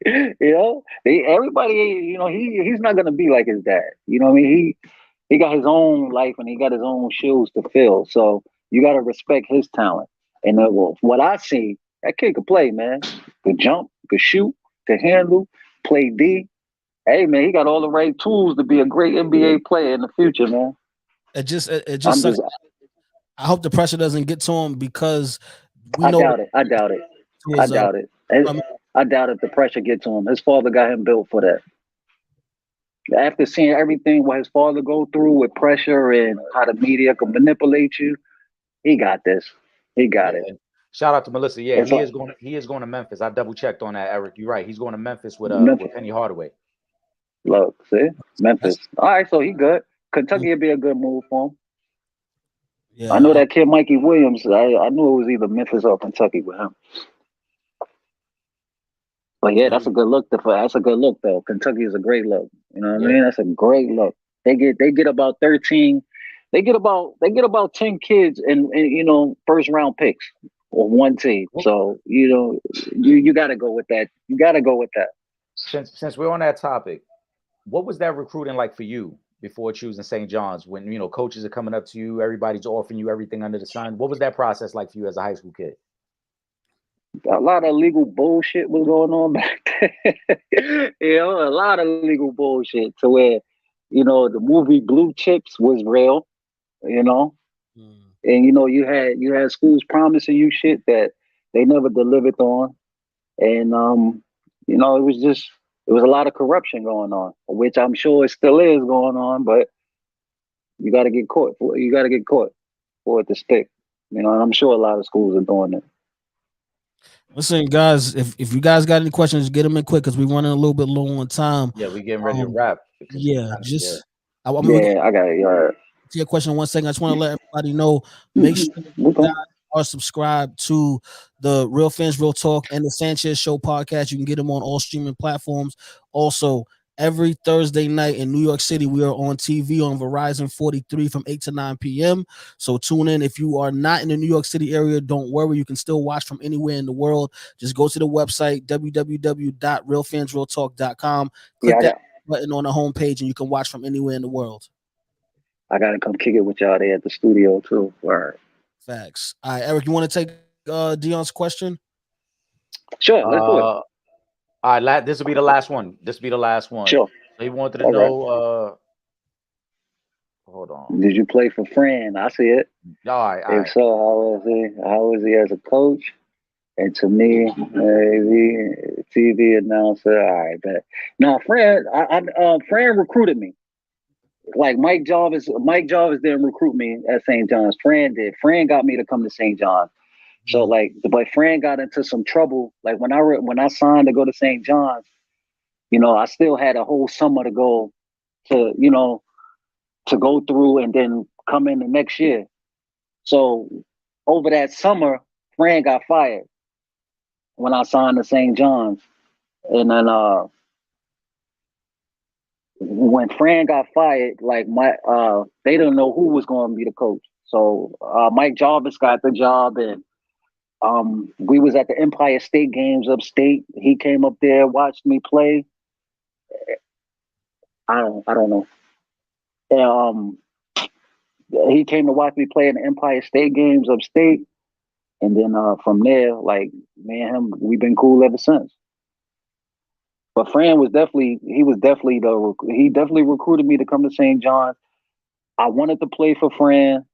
You know, everybody, you know, he's not gonna be like his dad. You know what I mean? He got his own life and he got his own shoes to fill. So you got to respect his talent. And what I see, that kid could play, man. Could jump, could shoot, could handle, play D. Hey, man, he got all the right tools to be a great NBA player in the future, man. It just sucks. I hope the pressure doesn't get to him, because I doubt it. I doubt it if the pressure gets to him. His father got him built for that. After seeing everything what his father go through with pressure and how the media can manipulate you, he got this. He got it. Shout out to Melissa. Yeah, he is going to Memphis. I double checked on that, Eric. You're right. He's going to Memphis with Penny Hardaway. Look, see? Memphis. All right, so he good. Kentucky would be a good move for him. Yeah. I know that kid Mikey Williams. I knew it was either Memphis or Kentucky with him. But yeah, that's a good look. That's a good look, though. Kentucky is a great look. You know what I mean? That's a great look. They get about 13. They get about 10 kids and you know, first round picks on one team. So you know, you got to go with that. You got to go with that. Since we're on that topic, what was that recruiting like for you before choosing St. John's? When you know coaches are coming up to you, everybody's offering you everything under the sun. What was that process like for you as a high school kid? A lot of legal bullshit was going on back then. You know, a lot of legal bullshit to where, you know, the movie Blue Chips was real, you know. And you know, you had schools promising you shit that they never delivered on. And you know, it was just it was a lot of corruption going on, which I'm sure it still is going on, but you got to get caught. You got to get caught for it to stick. You know, and I'm sure a lot of schools are doing it. Listen, guys, if you guys got any questions, get them in quick because we're running a little bit low on time. Yeah, we getting ready to wrap. Yeah, I mean, Yeah, I got it. Yeah. To your question in 1 second, I just want to let everybody know. Make sure you guys are subscribed to the Real Fans Real Talk and the Sanchez Show podcast. You can get them on all streaming platforms. Also, every Thursday night in New York City, we are on TV on Verizon 43 from 8 to 9 p.m. So tune in. If you are not in the New York City area, don't worry. You can still watch from anywhere in the world. Just go to the website, www.realfansrealtalk.com. Click that button on the homepage, and you can watch from anywhere in the world. I gotta come kick it with y'all there at the studio too. All right. Facts. All right, Eric, you want to take Dion's question? Sure, let's do it. All right, this will be the last one. Sure. So he wanted to know. Hold on. Did you play for Fran? I see it. All right. If so, how was he? How was he as a coach? And to me, TV announcer. All right, bet. Now, Fran, Fran recruited me. Like Mike Jarvis didn't recruit me at St. John's. Fran did. Fran got me to come to St. John's. So like, but Fran got into some trouble. Like when I signed to go to St. John's, you know, I still had a whole summer to go to, you know, to go through and then come in the next year. So over that summer, Fran got fired when I signed to St. John's, and then when Fran got fired, like they didn't know who was going to be the coach. So Mike Jarvis got the job, and we was at the Empire State Games upstate. He came up there, watched me play. I don't know. And, he came to watch me play in the Empire State Games upstate, and then from there, like me and him, we've been cool ever since. But Fran was definitely recruited me to come to St. John's. I wanted to play for Fran.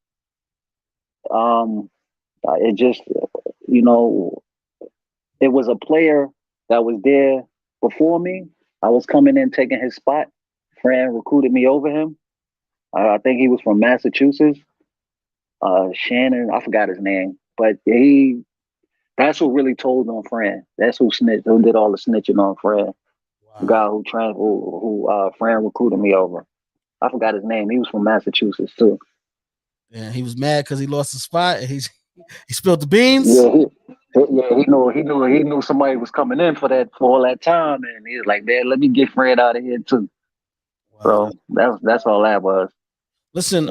It just, you know, it was a player that was there before me. I was coming in taking his spot. Fran recruited me over him. I think he was from Massachusetts. Shannon, I forgot his name, but that's who really told on Fran. That's who did all the snitching on Fran. Wow. The guy who Fran recruited me over. I forgot his name. He was from Massachusetts too. Yeah, he was mad because he lost his spot. And he spilled the beans. Yeah, he knew somebody was coming in for all that time, and he was like, "Man, let me get Fran out of here too." Wow. So that's all that was. Listen,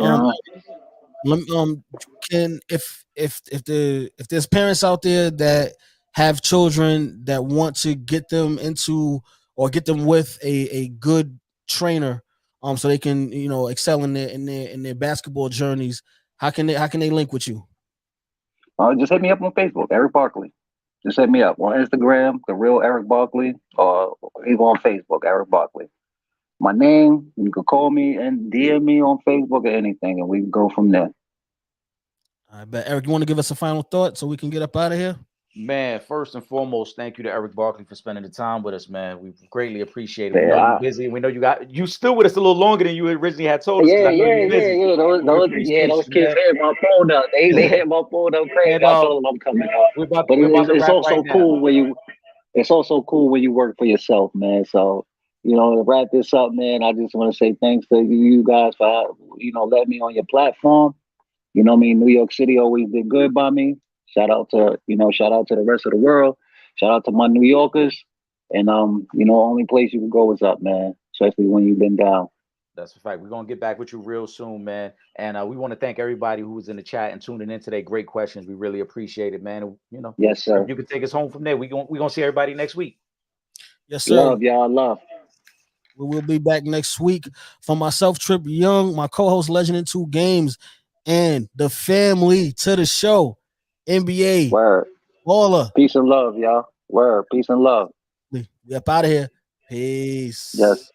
if there's parents out there that have children that want to get them into or get them with a good trainer, so they can, you know, excel in their basketball journeys, how can they link with you? Just hit me up on Facebook, Eric Barkley. Just hit me up on Instagram, The Real Eric Barkley, or even on Facebook, Eric Barkley. My name, you can call me and DM me on Facebook or anything, and we can go from there. I bet. Eric, you want to give us a final thought so we can get up out of here? Man, first and foremost, thank you to Eric Barkley for spending the time with us, man. We greatly appreciate it. We know you're busy. We know you still with us a little longer than you originally had told us. Yeah. Those kids hit my phone up. They hit my phone up crazy. I told them I'm coming out. But it's also cool when you work for yourself, man. So, you know, to wrap this up, man, I just want to say thanks to you guys for, you know, letting me on your platform. You know what I mean? New York City always did good by me. Shout out to the rest of the world. Shout out to my New Yorkers. And you know, only place you can go is up, man. Especially when you've been down. That's a fact. We're gonna get back with you real soon, man. And we want to thank everybody who was in the chat and tuning in today. Great questions. We really appreciate it, man. You know, yes, sir. You can take us home from there. We're gonna see everybody next week. Yes, sir. Love y'all. Love. We will be back next week. For myself, Trip Young, my co-host, Legend in 2 Games, and the family to the show, NBA. Word. Baller. Peace and love, y'all. Word. Peace and love. We up out of here. Peace. Yes.